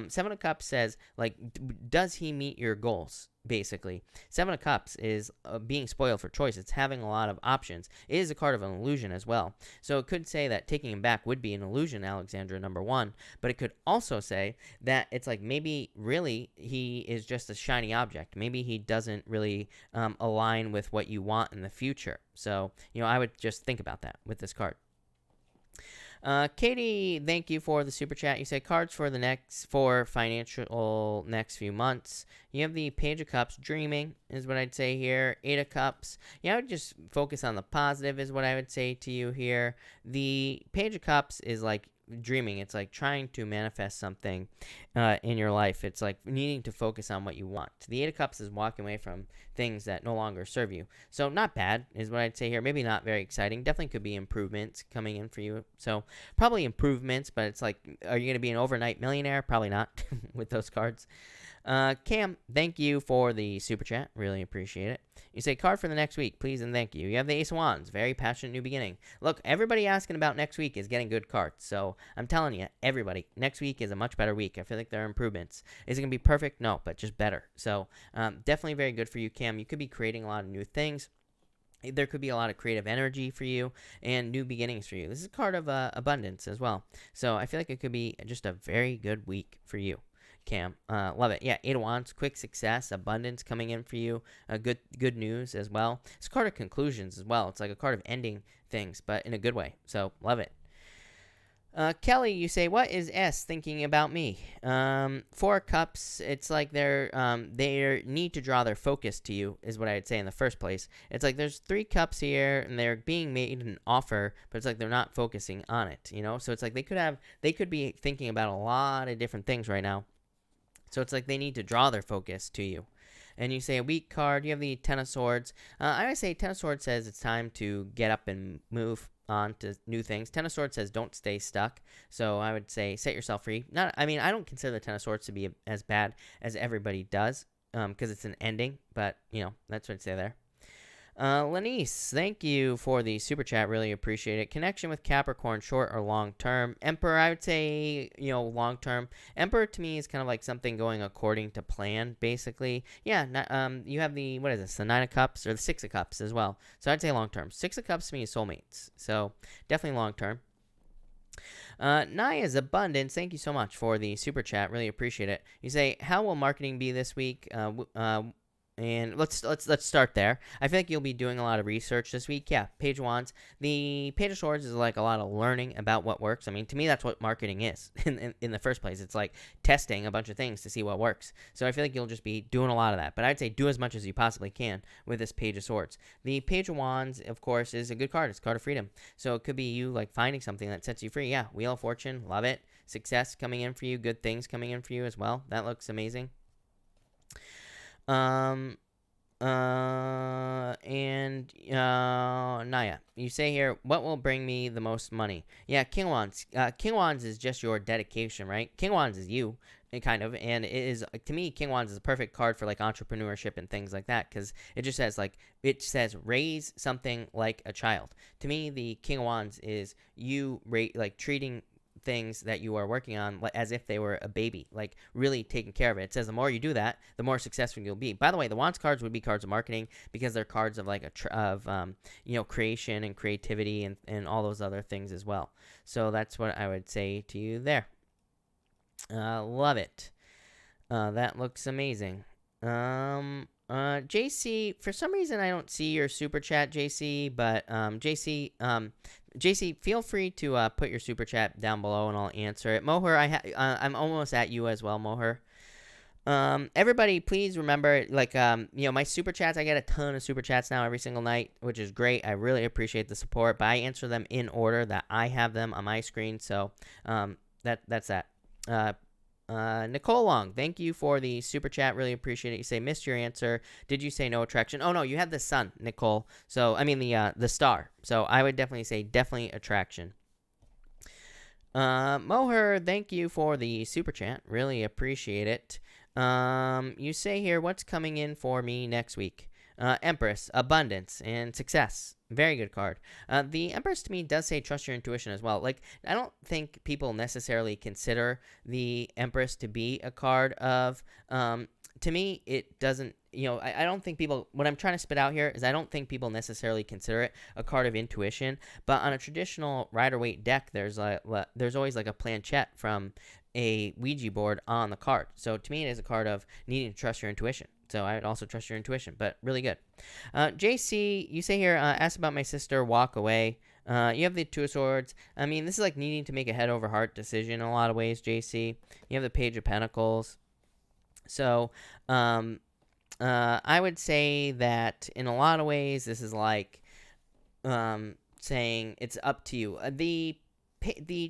Seven of Cups says, like, does he meet your goals? Basically, Seven of Cups is being spoiled for choice. It's having a lot of options. It is a card of an illusion as well. So it could say that taking him back would be an illusion, Alexandra, number one. But it could also say that it's like maybe really he is just a shiny object. Maybe he doesn't really align with what you want in the future. So, you know, I would just think about that with this card. Katie, thank you for the super chat. You say cards for financial next few months. You have the Page of Cups, dreaming is what I'd say here. Eight of Cups. Yeah, I would just focus on the positive is what I would say to you here. The Page of Cups is like dreaming. It's like trying to manifest something in your life. It's like needing to focus on what you want. The Eight of Cups is walking away from things that no longer serve you. So not bad is what I'd say here. Maybe not very exciting. Definitely could be improvements coming in for you. So probably improvements, but it's like, are you going to be an overnight millionaire? Probably not with those cards. Cam, thank you for the super chat. Really appreciate it. You say card for the next week, please and thank you. You have the Ace of Wands, very passionate new beginning. Look, everybody asking about next week is getting good cards. So I'm telling you, everybody, next week is a much better week. I feel like there are improvements. Is it going to be perfect? No, but just better. So definitely very good for you, Cam. You could be creating a lot of new things. There could be a lot of creative energy for you and new beginnings for you. This is a card of abundance as well. So I feel like it could be just a very good week for you, Cam. Love it. Yeah, Eight of Wands, quick success, abundance coming in for you. Good news as well. It's a card of conclusions as well. It's like a card of ending things, but in a good way. So love it. Kelly, you say, what is S thinking about me? Four Cups, it's like they need to draw their focus to you, is what I'd say in the first place. It's like there's three cups here, and they're being made an offer, but it's like they're not focusing on it, you know? So it's like they could be thinking about a lot of different things right now. So it's like they need to draw their focus to you. And you say a weak card, you have the Ten of Swords. I would say Ten of Swords says it's time to get up and move on to new things. Ten of Swords says don't stay stuck. So I would say set yourself free. I don't consider the Ten of Swords to be as bad as everybody does, because it's an ending. But, you know, that's what I'd say there. Lanice, thank you for the super chat. Really appreciate it. Connection with Capricorn, short or long term? Emperor, I would say, you know, long term. Emperor to me is kind of like something going according to plan, basically. Yeah, you have the, what is this, the Nine of Cups or the Six of Cups as well. So I'd say long term. Six of Cups to me is soulmates. So definitely long term. Naya's Abundance, thank you so much for the super chat. Really appreciate it. You say, how will marketing be this week? And let's start there. I feel like you'll be doing a lot of research this week. Yeah, Page of Wands. The Page of Swords is like a lot of learning about what works. I mean, to me, that's what marketing is in the first place. It's like testing a bunch of things to see what works. So I feel like you'll just be doing a lot of that. But I'd say do as much as you possibly can with this Page of Swords. The Page of Wands, of course, is a good card. It's a card of freedom. So it could be you like finding something that sets you free. Yeah, Wheel of Fortune, love it. Success coming in for you. Good things coming in for you as well. That looks amazing. Naya, you say here, what will bring me the most money? Yeah, King Wands. King Wands is just your dedication, right? King Wands is you, kind of, and it is, to me, King Wands is a perfect card for like entrepreneurship and things like that, because it just says like, it says raise something like a child. To me, the King Wands is you like treating things that you are working on as if they were a baby, like really taking care of it. It says the more you do that, the more successful you'll be. By the way, the Wands cards would be cards of marketing, because they're cards of like creation and creativity and all those other things as well. So that's what I would say to you there. Love it. That looks amazing. JC, for some reason I don't see your super chat, JC, but JC, feel free to put your super chat down below and I'll answer it. Moher, I'm almost at you as well, Moher. Everybody, please remember, like, my super chats, I get a ton of super chats now every single night, which is great. I really appreciate the support, but I answer them in order that I have them on my screen. So, that's that. Nicole Long, thank you for the super chat. Really appreciate it. You say missed your answer. Did you say no attraction? Oh no, you have the sun, Nicole. So I mean the star. So I would definitely say definitely attraction. Moher, thank you for the super chat. Really appreciate it. You say here, what's coming in for me next week? Empress, abundance, and success. Very good card. The Empress to me does say trust your intuition as well. Like, I don't think people necessarily consider the Empress to be a card of, to me, it doesn't, I don't think people, what I'm trying to spit out here is I don't think people necessarily consider it a card of intuition, but on a traditional Rider-Waite deck, there's always like a planchette from a Ouija board on the card. So to me, it is a card of needing to trust your intuition. So I would also trust your intuition, but really good. JC, you say here, ask about my sister, walk away. You have the Two of Swords. I mean, this is like needing to make a head over heart decision in a lot of ways, JC. You have the Page of Pentacles. So, I would say that in a lot of ways, this is like saying it's up to you. The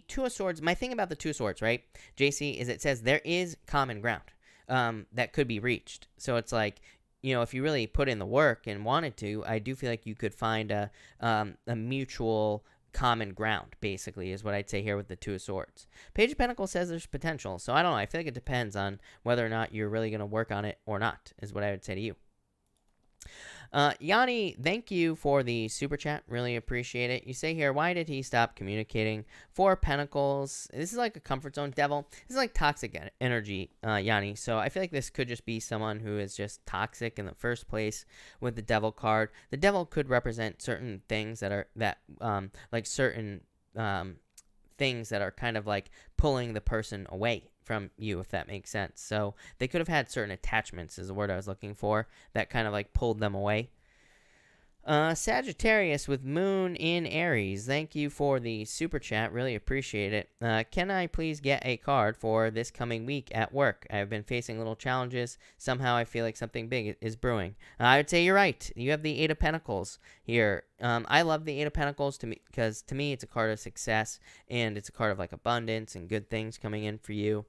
Two of Swords, my thing about the Two of Swords, right, JC, is it says there is common ground that could be reached. So it's like, if you really put in the work and wanted to, I do feel like you could find a mutual common ground, basically, is what I'd say here with the Two of Swords. Page of Pentacles says there's potential. So I don't know. I feel like it depends on whether or not you're really going to work on it or not, is what I would say to you. Yanni, thank you for the super chat. Really appreciate it. You say here, why did he stop communicating? Four of Pentacles. This is like a comfort zone. Devil. This is like toxic energy, Yanni. So I feel like this could just be someone who is just toxic in the first place with the Devil card. The Devil could represent certain things that are certain things that are kind of like pulling the person away from you, if that makes sense. So they could have had certain attachments, is the word I was looking for, that kind of like pulled them away. Sagittarius with Moon in Aries, thank you for the super chat. Really appreciate it. Can I please get a card for this coming week at work? I've been facing little challenges. Somehow I feel like something big is brewing. I would say you're right. You have the Eight of Pentacles here. I love the Eight of Pentacles because to me it's a card of success, and it's a card of like abundance and good things coming in for you.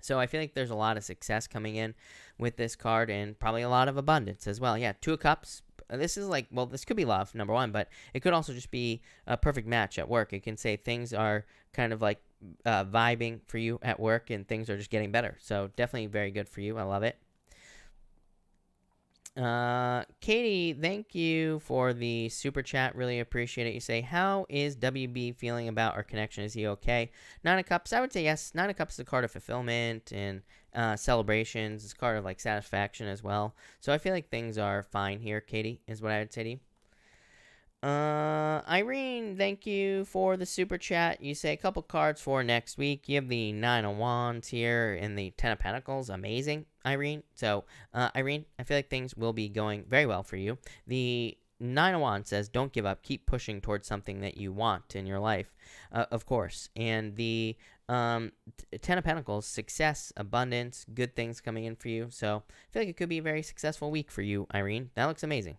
So I feel like there's a lot of success coming in with this card, and probably a lot of abundance as well. Yeah, Two of Cups. This is like, well, this could be love, number one, but it could also just be a perfect match at work. It can say things are kind of like vibing for you at work, and things are just getting better. So definitely very good for you. I love it. Katie, thank you for the super chat. Really appreciate it. You say, how is WB feeling about our connection? Is he okay? Nine of Cups, I would say yes. Nine of Cups is a card of fulfillment and celebrations. It's a card of like satisfaction as well. So I feel like things are fine here, Katie, is what I would say to you. Irene, thank you for the super chat. You say a couple cards for next week. You have the Nine of Wands here and the Ten of Pentacles. Amazing, Irene. So, Irene, I feel like things will be going very well for you. The Nine of Wands says, don't give up. Keep pushing towards something that you want in your life, of course. And the Ten of Pentacles, success, abundance, good things coming in for you. So, I feel like it could be a very successful week for you, Irene. That looks amazing.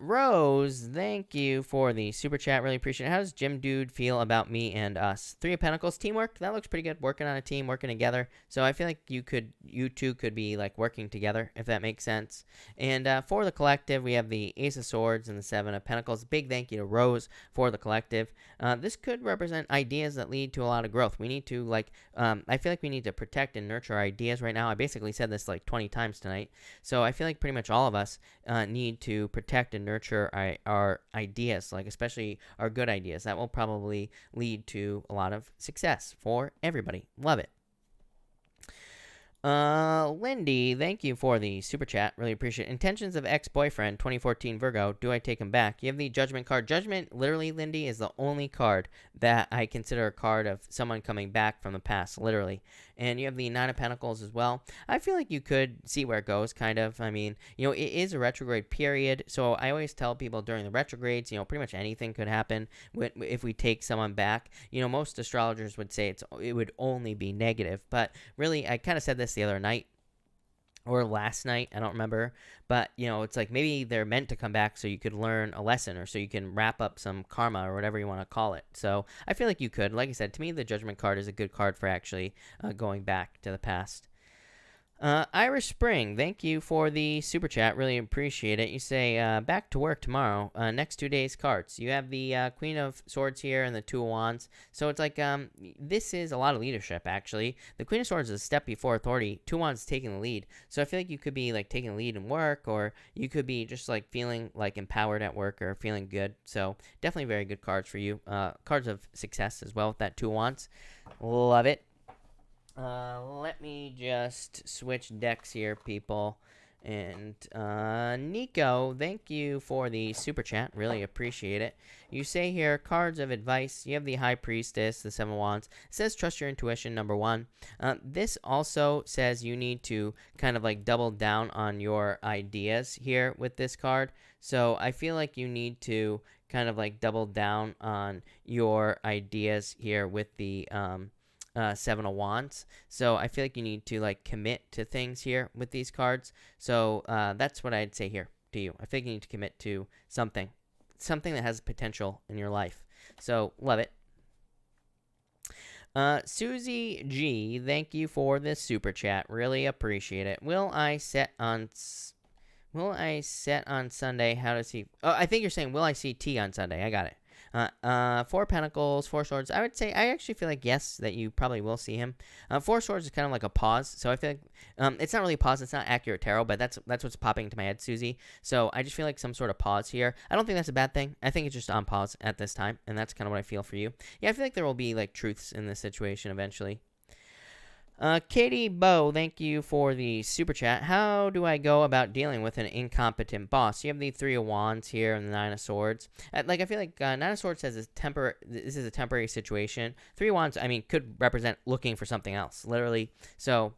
Rose, thank you for the super chat. Really appreciate it. How does Jim Dude feel about me and us? Three of Pentacles, teamwork. That looks pretty good. Working on a team, working together. So I feel like you two could be like working together, if that makes sense. And for the collective, we have the Ace of Swords and the Seven of Pentacles. Big thank you to Rose for the collective. This could represent ideas that lead to a lot of growth. We need to I feel like we need to protect and nurture our ideas right now. I basically said this like 20 times tonight. So I feel like pretty much all of us need to protect and nurture our ideas, like especially our good ideas. That will probably lead to a lot of success for everybody. Love it. Lindy, thank you for the super chat. Really appreciate it. Intentions of ex-boyfriend, 2014 Virgo. Do I take him back? You have the Judgment card. Judgment, literally, Lindy, is the only card that I consider a card of someone coming back from the past, literally. And you have the Nine of Pentacles as well. I feel like you could see where it goes, kind of. I mean, it is a retrograde period, so I always tell people during the retrogrades, pretty much anything could happen if we take someone back. Most astrologers would say it would only be negative, but really, I kind of said this the other night or last night, I don't remember, but it's like maybe they're meant to come back so you could learn a lesson, or so you can wrap up some karma, or whatever you want to call it. So I feel like you could. Like I said, to me, the Judgment card is a good card for actually going back to the past. Irish Spring, thank you for the super chat. Really appreciate it. You say, back to work tomorrow. Next 2 days cards. You have the Queen of Swords here and the Two of Wands. So it's like, this is a lot of leadership, actually. The Queen of Swords is a step before authority. Two of Wands is taking the lead. So I feel like you could be, like, taking the lead in work, or you could be just, like, feeling, like, empowered at work, or feeling good. So definitely very good cards for you. Cards of success as well with that Two of Wands. Love it. Let me just switch decks here, people. And, Nico, thank you for the super chat. Really appreciate it. You say here, cards of advice. You have the High Priestess, the Seven of Wands. It says trust your intuition, number one. This also says you need to kind of like double down on your ideas here with this card. So I feel like you need to kind of like double down on your ideas here with the, Seven of Wands. So I feel like you need to like commit to things here with these cards. So that's what I'd say here to you. I think you need to commit to something that has potential in your life. So love it. Susie G, thank you for this super chat. Really appreciate it. Will I set on Sunday? How does he? Oh, I think you're saying will I see T on Sunday? I got it. Four Pentacles, Four Swords. I would say, I actually feel like yes, that you probably will see him. Four Swords is kind of like a pause. So I feel like, it's not really a pause. It's not accurate tarot, but that's what's popping into my head, Susie. So I just feel like some sort of pause here. I don't think that's a bad thing. I think it's just on pause at this time. And that's kind of what I feel for you. Yeah, I feel like there will be like truths in this situation eventually. Katie Bow, thank you for the super chat. How do I go about dealing with an incompetent boss? You have the Three of Wands here and the Nine of Swords. I feel like Nine of Swords says this is a temporary situation. Three of Wands, could represent looking for something else, literally. So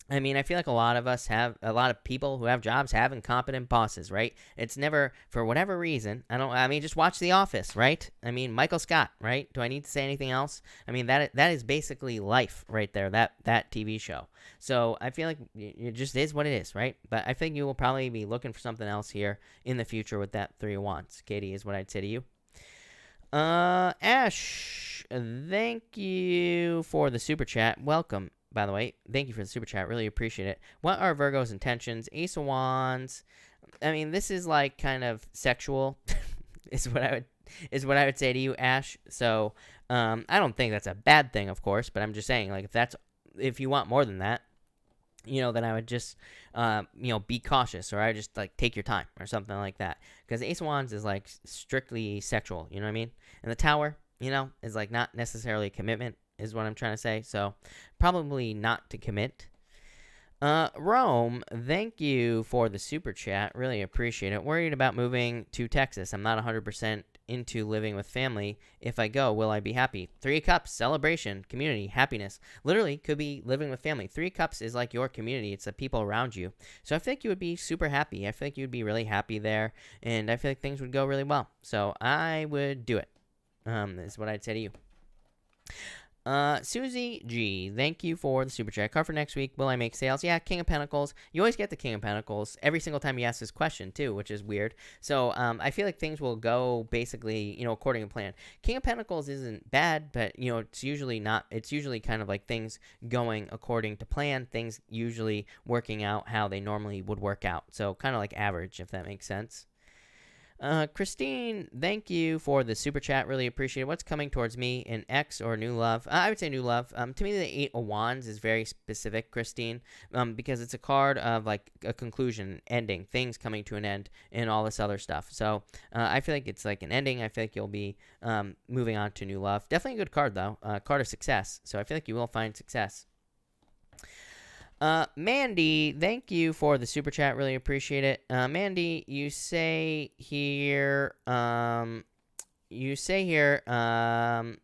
I feel like a lot of people who have jobs have incompetent bosses, right? It's never, for whatever reason, just watch The Office, right? Michael Scott, right? Do I need to say anything else? That is basically life right there, that TV show. So I feel like it just is what it is, right? But I think you will probably be looking for something else here in the future with that Three of Wands. Katie is what I'd say to you. Ash, thank you for the super chat. Welcome. By the way, thank you for the super chat. Really appreciate it. What are Virgo's intentions? Ace of Wands. This is like kind of sexual, is what I would say to you, Ash. So, I don't think that's a bad thing, of course, but I'm just saying, like, if you want more than that, then I would just, be cautious, or I would just like take your time or something like that. Because Ace of Wands is like strictly sexual, you know what I mean? And the Tower, is like not necessarily a commitment, is what I'm trying to say. So probably not to commit. Rome, thank you for the super chat. Really appreciate it. Worried about moving to Texas. I'm not 100% into living with family. If I go, will I be happy? Three of Cups, celebration, community, happiness. Literally could be living with family. Three of Cups is like your community. It's the people around you. So I feel like you would be super happy. I feel like you would be really happy there. And I feel like things would go really well. So I would do it. Is what I'd say to you. Susie G, thank you for the super chat. Card for next week. Will I make sales? Yeah, King of Pentacles. You always get the King of Pentacles every single time you ask this question too, which is weird. So I feel like things will go basically, according to plan. King of Pentacles isn't bad, but it's usually not. It's usually kind of like things going according to plan. Things usually working out how they normally would work out. So kind of like average, if that makes sense. Christine, thank you for the super chat. Really appreciate it. What's coming towards me, an ex or new love? I would say new love. To me, the Eight of Wands is very specific, Christine, because it's a card of like a conclusion, ending, things coming to an end, and all this other stuff. So I feel like it's like an ending. I feel like you'll be moving on to new love. Definitely a good card, though. Card of success. So I feel like you will find success. Mandy, thank you for the super chat. Really appreciate it. Mandy, you say here,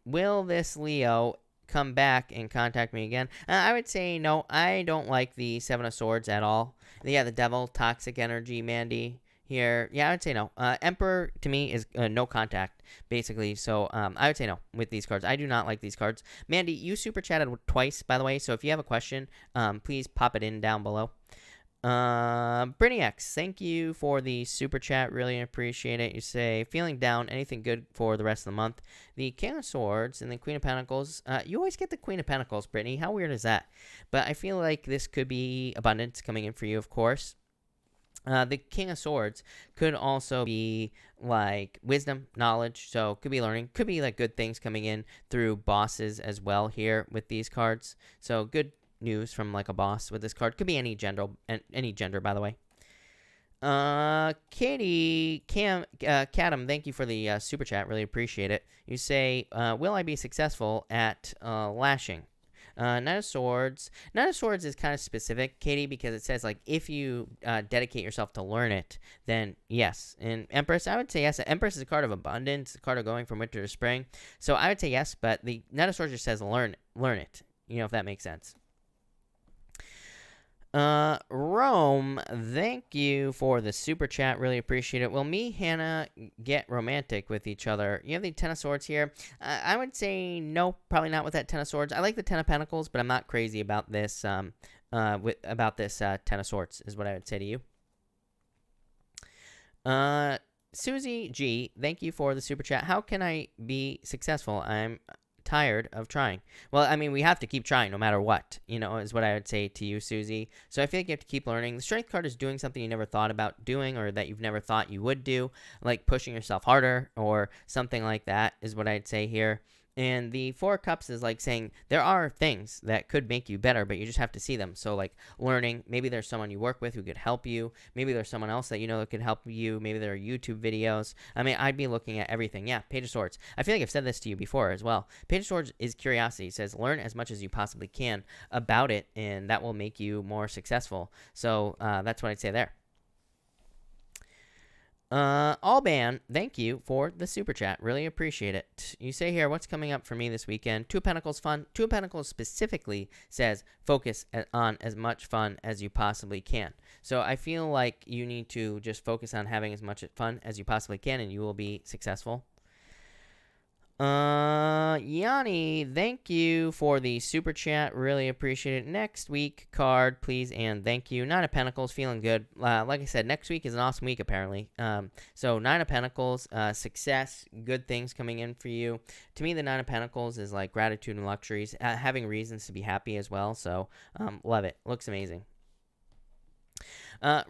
will this Leo come back and contact me again? I would say no. I don't like the Seven of Swords at all. Yeah, the devil, toxic energy, Mandy. Here, yeah, I would say no. Emperor to me is no contact, basically. So I would say no with these cards. I do not like these cards. Mandy, you super chatted twice, by the way. So if you have a question, please pop it in down below. Brittany X, thank you for the super chat. Really appreciate it. You say, feeling down, anything good for the rest of the month? The King of Swords and the Queen of Pentacles. You always get the Queen of Pentacles, Brittany. How weird is that? But I feel like this could be abundance coming in for you, of course. The King of Swords could also be like wisdom, knowledge, so could be learning, could be like good things coming in through bosses as well here with these cards. So good news from like a boss with this card. Could be any gender, by the way. Katie, Cadam, thank you for the super chat. Really appreciate it. You say, will I be successful at lashing? Knight of Swords. Knight of Swords is kind of specific, Katie, because it says, like, if you dedicate yourself to learn it, then yes. And Empress, I would say yes. Empress is a card of abundance, a card of going from winter to spring. So I would say yes, but the Knight of Swords just says learn it, if that makes sense. Rome, thank you for the super chat. Really appreciate it. Will me, Hannah, get romantic with each other? You have the Ten of Swords here. I would say no, probably not with that Ten of Swords. I like the Ten of Pentacles, but I'm not crazy about this. Ten of Swords is what I would say to you. Susie G, thank you for the super chat. How can I be successful? I'm tired of trying. Well, I mean, we have to keep trying no matter what, is what I would say to you, Susie. So I feel like you have to keep learning. The Strength card is doing something you never thought about doing or that you've never thought you would do, like pushing yourself harder or something like that is what I'd say here. And the Four of Cups is like saying there are things that could make you better, but you just have to see them. So like learning, maybe there's someone you work with who could help you. Maybe there's someone else that that could help you. Maybe there are YouTube videos. I mean, I'd be looking at everything. Yeah, Page of Swords. I feel like I've said this to you before as well. Page of Swords is curiosity. It says learn as much as you possibly can about it, and that will make you more successful. So that's what I'd say there. Alban, thank you for the super chat. Really appreciate it. You say here, what's coming up for me this weekend? Two of Pentacles fun. Two of Pentacles specifically says focus on as much fun as you possibly can. So I feel like you need to just focus on having as much fun as you possibly can, and you will be successful. Yanni, thank you for the super chat. Really appreciate it. Next week card, please, and thank you. Nine of Pentacles, feeling good. Like I said, next week is an awesome week, apparently. So Nine of Pentacles, success, good things coming in for you. To me, the Nine of Pentacles is like gratitude and luxuries, having reasons to be happy as well. So, love it. Looks amazing.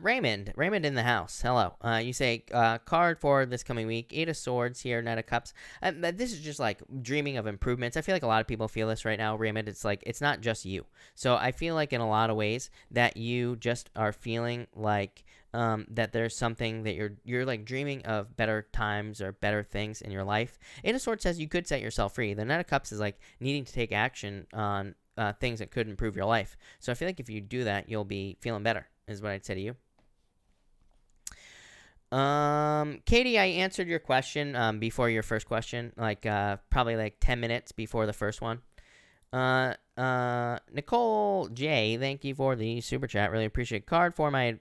Raymond in the house. Hello. You say, card for this coming week. Eight of Swords here, Knight of Cups. This is just like dreaming of improvements. I feel like a lot of people feel this right now, Raymond. It's like, it's not just you. So I feel like in a lot of ways that you just are feeling like, that there's something that you're like dreaming of better times or better things in your life. Eight of Swords says you could set yourself free. The Knight of Cups is like needing to take action on, things that could improve your life. So I feel like if you do that, you'll be feeling better, is what I'd say to you. Katie, I answered your question before your first question, like probably like 10 minutes before the first one. Nicole J, thank you for the super chat. Really appreciate it. Card for my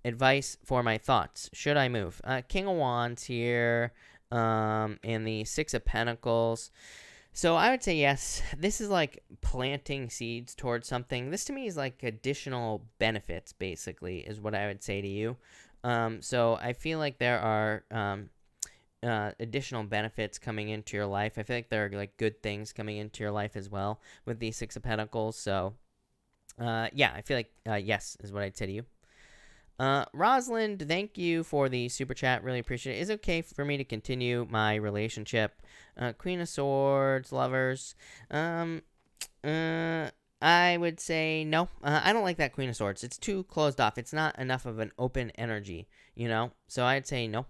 advice for my thoughts. Should I move? King of Wands here, and the Six of Pentacles. So I would say yes. This is like planting seeds towards something. This to me is like additional benefits, basically, is what I would say to you. So I feel like there are additional benefits coming into your life. I feel like there are like good things coming into your life as well with the Six of Pentacles. So yeah, I feel like yes is what I'd say to you. Rosalind, thank you for the super chat. Really appreciate it. Is it okay for me to continue my relationship? Queen of Swords, lovers. I would say no. I don't like that Queen of Swords. It's too closed off. It's not enough of an open energy, you know? So I'd say no.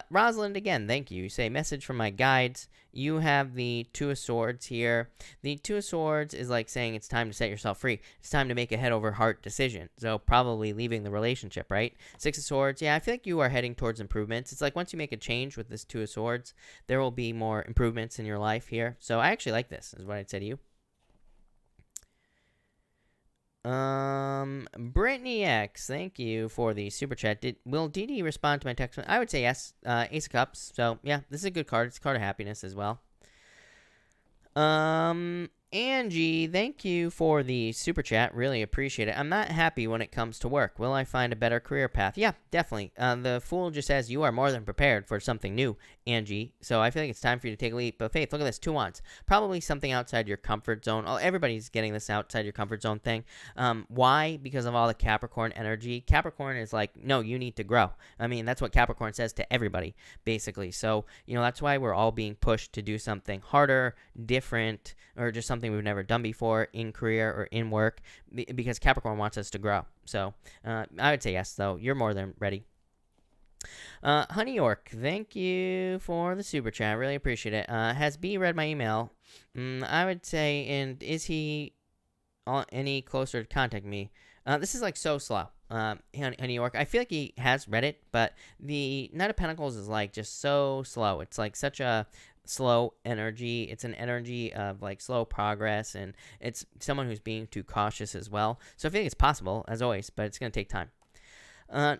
Rosalind, again, thank you. You say, message from my guides. You have the Two of Swords here. The Two of Swords is like saying it's time to set yourself free. It's time to make a head over heart decision. So probably leaving the relationship, right? Six of Swords, yeah, I feel like you are heading towards improvements. It's like once you make a change with this Two of Swords, there will be more improvements in your life here. So I actually like this, is what I'd say to you. Brittany X, thank you for the super chat. Will Dee respond to my text? I would say yes. Ace of Cups. So yeah, this is a good card. It's a card of happiness as well. Angie, thank you for the super chat. Really appreciate it. I'm not happy when it comes to work. Will I find a better career path? Yeah, definitely. The Fool just says you are more than prepared for something new, Angie. So I feel like it's time for you to take a leap of faith. Look at this, 2 wands. Probably something outside your comfort zone. Oh, everybody's getting this outside your comfort zone thing. Why? Because of all the Capricorn energy. Capricorn is like, no, you need to grow. I mean, that's what Capricorn says to everybody, basically. So, that's why we're all being pushed to do something harder, different, or just something we've never done before in career or in work, because Capricorn wants us to grow. So I would say yes, though. You're more than ready. Honey York, thank you for the super chat. Really appreciate it. Has B read my email? I would say, and is he any closer to contact me? This is like so slow. Honey York, I feel like he has read it, but the Knight of Pentacles is like just so slow. It's like such a slow energy. It's an energy of like slow progress, and it's someone who's being too cautious as well. So I think it's possible, as always, but it's going to take time.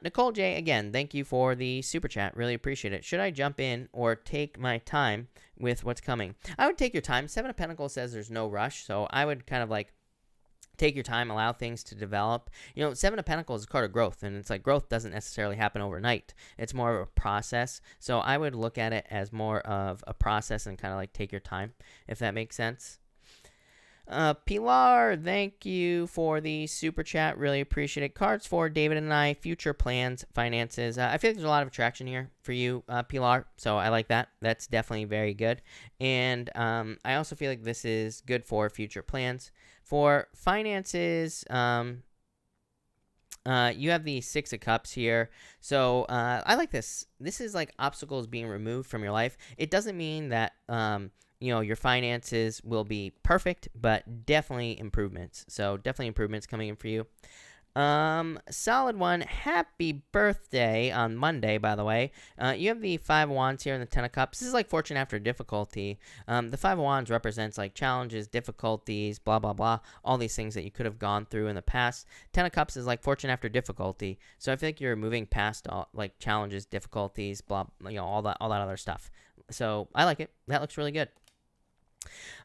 Nicole J, again, thank you for the super chat. Really appreciate it. Should I jump in or take my time with what's coming? I would take your time. Seven of Pentacles says there's no rush, so I would kind of like take your time, allow things to develop. Seven of Pentacles is a card of growth, and it's like growth doesn't necessarily happen overnight. It's more of a process. So I would look at it as more of a process and kind of like take your time, if that makes sense. Pilar, thank you for the super chat. Really appreciate it. Cards for David and I, future plans, finances. I feel like there's a lot of attraction here for you, Pilar. So I like that. That's definitely very good. And I also feel like this is good for future plans. For finances, you have the Six of Cups here. So I like this. This is like obstacles being removed from your life. It doesn't mean that your finances will be perfect, but definitely improvements. So definitely improvements coming in for you. Solid one. Happy birthday on Monday, by the way. You have the Five of Wands here and the Ten of Cups. This is like fortune after difficulty. The Five of Wands represents like challenges, difficulties, blah, blah, blah. All these things that you could have gone through in the past. Ten of Cups is like fortune after difficulty. So I feel like you're moving past all like challenges, difficulties, blah, all that other stuff. So I like it. That looks really good.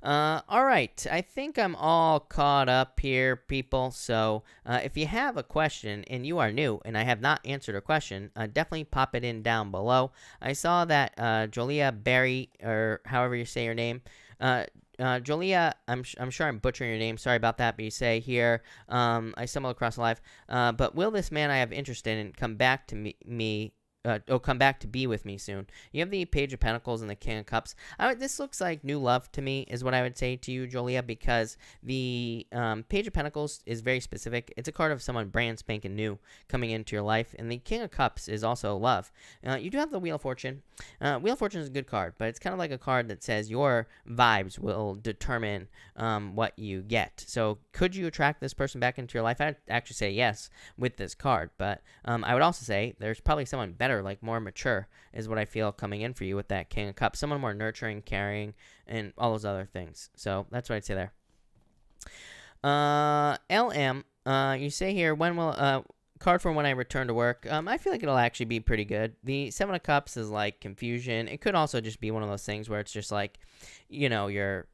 All right, I think I'm all caught up here, people. So if you have a question and you are new and I have not answered a question, definitely pop it in down below. I saw that Jolia Berry, or however you say your name, Jolia, I'm sure I'm butchering your name. Sorry about that. But you say here, I stumbled across a live. But will this man I have interest in come back to me come back to be with me soon? You have the Page of Pentacles and the King of Cups. This looks like new love to me, is what I would say to you, Jolia, because the Page of Pentacles is very specific. It's a card of someone brand spanking new coming into your life, and the King of Cups is also love. You do have the Wheel of Fortune. Wheel of Fortune is a good card, but it's kind of like a card that says your vibes will determine what you get. So could you attract this person back into your life? I'd actually say yes with this card, but I would also say there's probably someone better, like more mature, is what I feel coming in for you with that King of Cups. Someone more nurturing, caring, and all those other things. So that's what I'd say there. LM, you say here, when will card for when I return to work. I feel like it'll actually be pretty good. The Seven of Cups is like confusion. It could also just be one of those things where it's just like, you're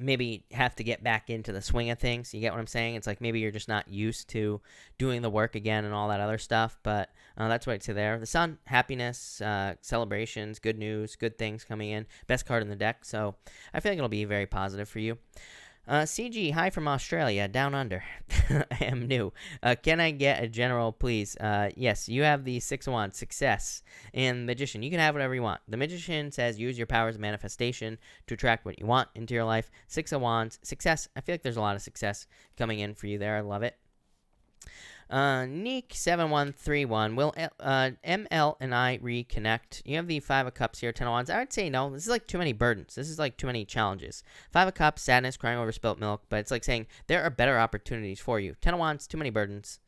maybe have to get back into the swing of things. You get what I'm saying? It's like maybe you're just not used to doing the work again and all that other stuff. But that's what I'd say there. The Sun, happiness, celebrations, good news, good things coming in. Best card in the deck. So I feel like it'll be very positive for you. CG, hi from Australia, down under. I am new. Can I get a general, please? Yes, you have the Six of Wands, success, and Magician. You can have whatever you want. The Magician says use your powers of manifestation to attract what you want into your life. Six of Wands, success. I feel like there's a lot of success coming in for you there. I love it. Neek7131, will ML and I reconnect? You have the Five of Cups here, Ten of Wands. I would say no. This is like too many burdens. This is like too many challenges. Five of Cups, sadness, crying over spilt milk, but it's like saying there are better opportunities for you. Ten of Wands, too many burdens.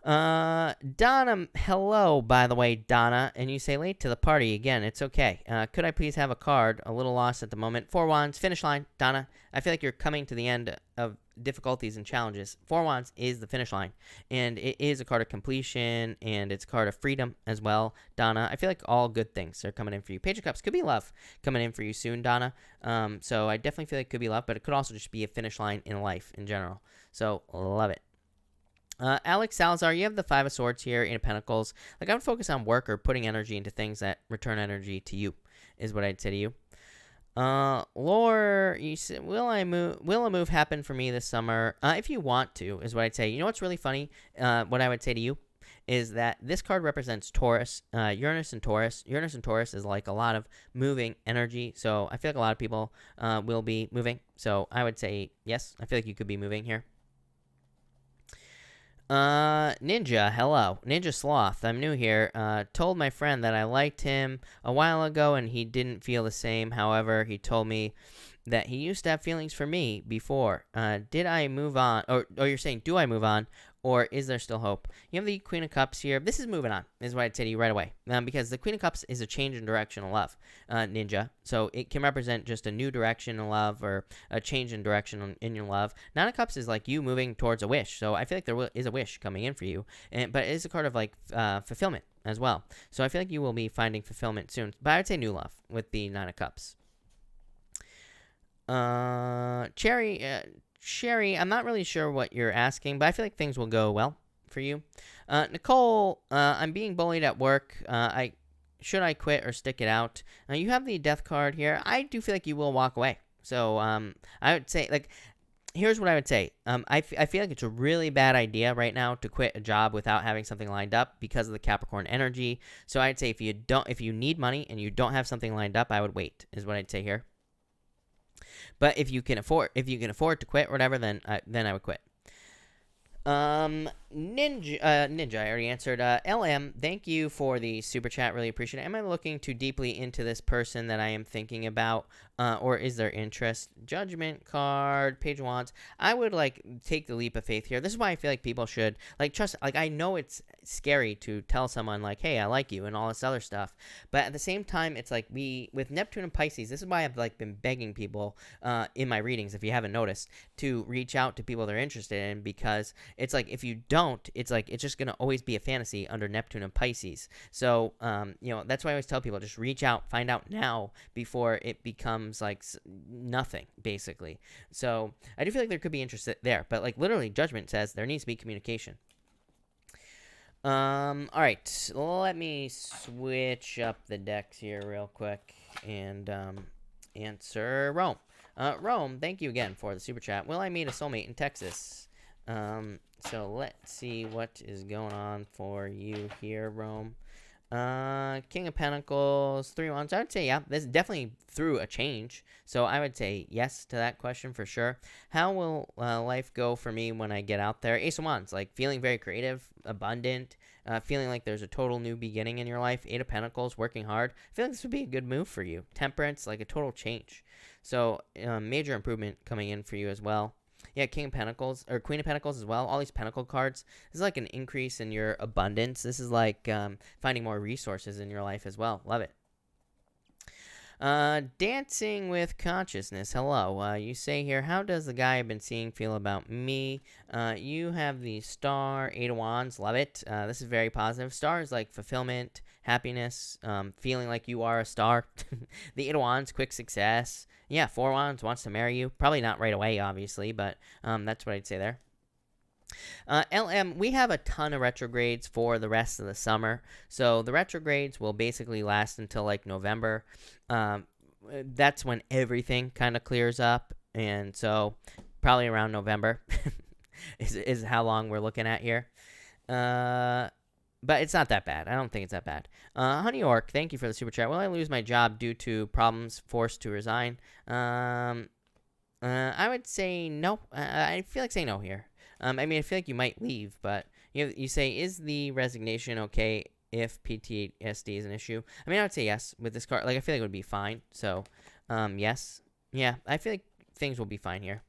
Donna, hello, by the way, Donna, and you say late to the party again. It's okay. Could I please have a card? A little lost at the moment. Four Wands, finish line, Donna. I feel like you're coming to the end of difficulties and challenges. Four Wands is the finish line, and it is a card of completion, and it's a card of freedom as well, Donna. I feel like all good things are coming in for you. Page of Cups could be love coming in for you soon, Donna. So I definitely feel like it could be love, but it could also just be a finish line in life in general. So love it. Alex Salazar, you have the Five of Swords here, Eight of Pentacles. Like, I would focus on work or putting energy into things that return energy to you, is what I'd say to you. Lore, you said, will a move happen for me this summer? If you want to, is what I'd say. You know what's really funny? What I would say to you is that this card represents Taurus, Uranus and Taurus. Uranus and Taurus is like a lot of moving energy, so I feel like a lot of people will be moving. So I would say yes, I feel like you could be moving here. Ninja, hello. Ninja Sloth, I'm new here. Told my friend that I liked him a while ago and he didn't feel the same. However, he told me that he used to have feelings for me before. Did I move on? Or you're saying, do I move on? Or is there still hope? You have the Queen of Cups here. This is moving on, is what I'd say to you right away. Because the Queen of Cups is a change in direction of love, Ninja. So it can represent just a new direction in love or a change in direction in your love. Nine of Cups is like you moving towards a wish. So I feel like there is a wish coming in for you. But it is a card of like fulfillment as well. So I feel like you will be finding fulfillment soon. But I would say new love with the Nine of Cups. Sherry, I'm not really sure what you're asking, but I feel like things will go well for you. Nicole, I'm being bullied at work. Should I quit or stick it out? You have the Death card here. I do feel like you will walk away. So I would say, like, here's what I would say. I feel like it's a really bad idea right now to quit a job without having something lined up because of the Capricorn energy. So I'd say if you need money and you don't have something lined up, I would wait, is what I'd say here. But if you can afford to quit or whatever, then I would quit. Ninja, I already answered. LM, thank you for the super chat. Really appreciate it. Am I looking too deeply into this person that I am thinking about, or is there interest? Judgment card, Page of Wands. I would like take the leap of faith here. This is why I feel like people should like trust. Like, I know it's scary to tell someone like, hey, I like you and all this other stuff, but at the same time, it's like with Neptune and Pisces. This is why I've like been begging people in my readings, if you haven't noticed, to reach out to people they're interested in, because it's like if you don't, it's like it's just gonna always be a fantasy under Neptune and Pisces. So that's why I always tell people, just reach out, find out now before it becomes like nothing, basically. So I do feel like there could be interest there, but like literally Judgment says there needs to be communication. All right, let me switch up the decks here real quick and answer Rome. Rome, thank you again for the super chat. Will I meet a soulmate in Texas? So let's see what is going on for you here, Rome. King of Pentacles, 3 Wands. I would say, yeah, this is definitely through a change. So I would say yes to that question for sure. How will life go for me when I get out there? Ace of Wands, like feeling very creative, abundant, feeling like there's a total new beginning in your life. 8 of Pentacles, working hard. I feel like this would be a good move for you. Temperance, like a total change. So major improvement coming in for you as well. Yeah, King of Pentacles, or Queen of Pentacles as well. All these Pentacle cards. This is like an increase in your abundance. This is like finding more resources in your life as well. Love it. Dancing with consciousness. Hello. You say here, how does the guy I've been seeing feel about me? You have the star, 8 of Wands. Love it. This is very positive. Star is like fulfillment, happiness, feeling like you are a star. The 8 of Wands, quick success. Yeah, 4 of Wands wants to marry you. Probably not right away, obviously, but that's what I'd say there. LM, we have a ton of retrogrades for the rest of the summer. So the retrogrades will basically last until like November. That's when everything kind of clears up. And so probably around November is how long we're looking at here. But it's not that bad. I don't think it's that bad. Honey Orc, thank you for the super chat. Will I lose my job due to problems, forced to resign? I would say no. I feel like saying no here. I mean, I feel like you might leave, but you say, is the resignation okay if PTSD is an issue? I mean, I would say yes with this card. Like, I feel like it would be fine. So, yes. Yeah, I feel like things will be fine here.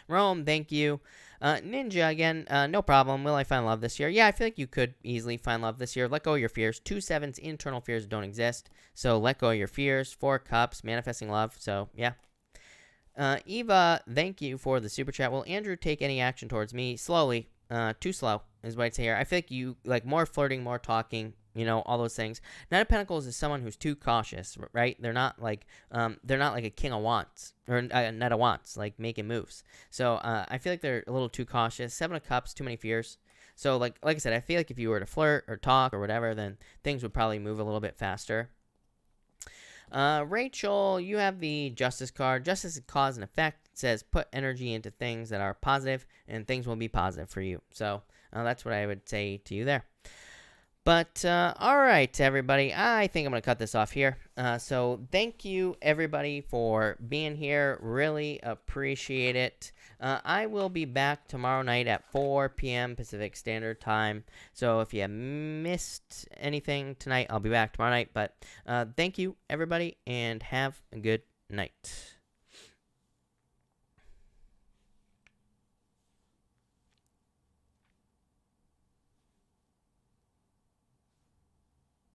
Rome, thank you. Ninja, again, no problem. Will I find love this year? Yeah, I feel like you could easily find love this year. Let go of your fears. 2 7s, internal fears don't exist. So, let go of your fears. 4 cups, manifesting love. So, yeah. Eva, thank you for the super chat. Will Andrew take any action towards me? Slowly. Too slow is what I'd say here. I feel like you like more flirting, more talking, all those things. Knight of Pentacles is someone who's too cautious, right? They're not like a King of Wands or a Knight of Wands, like making moves. So I feel like they're a little too cautious. 7 of Cups, too many fears. So like I said, I feel like if you were to flirt or talk or whatever, then things would probably move a little bit faster. Rachel, you have the Justice card. Justice is cause and effect. It says put energy into things that are positive, and things will be positive for you. So that's what I would say to you there. But, all right, everybody, I think I'm going to cut this off here. So thank you, everybody, for being here. Really appreciate it. I will be back tomorrow night at 4 p.m. Pacific Standard Time. So if you missed anything tonight, I'll be back tomorrow night. But thank you, everybody, and have a good night.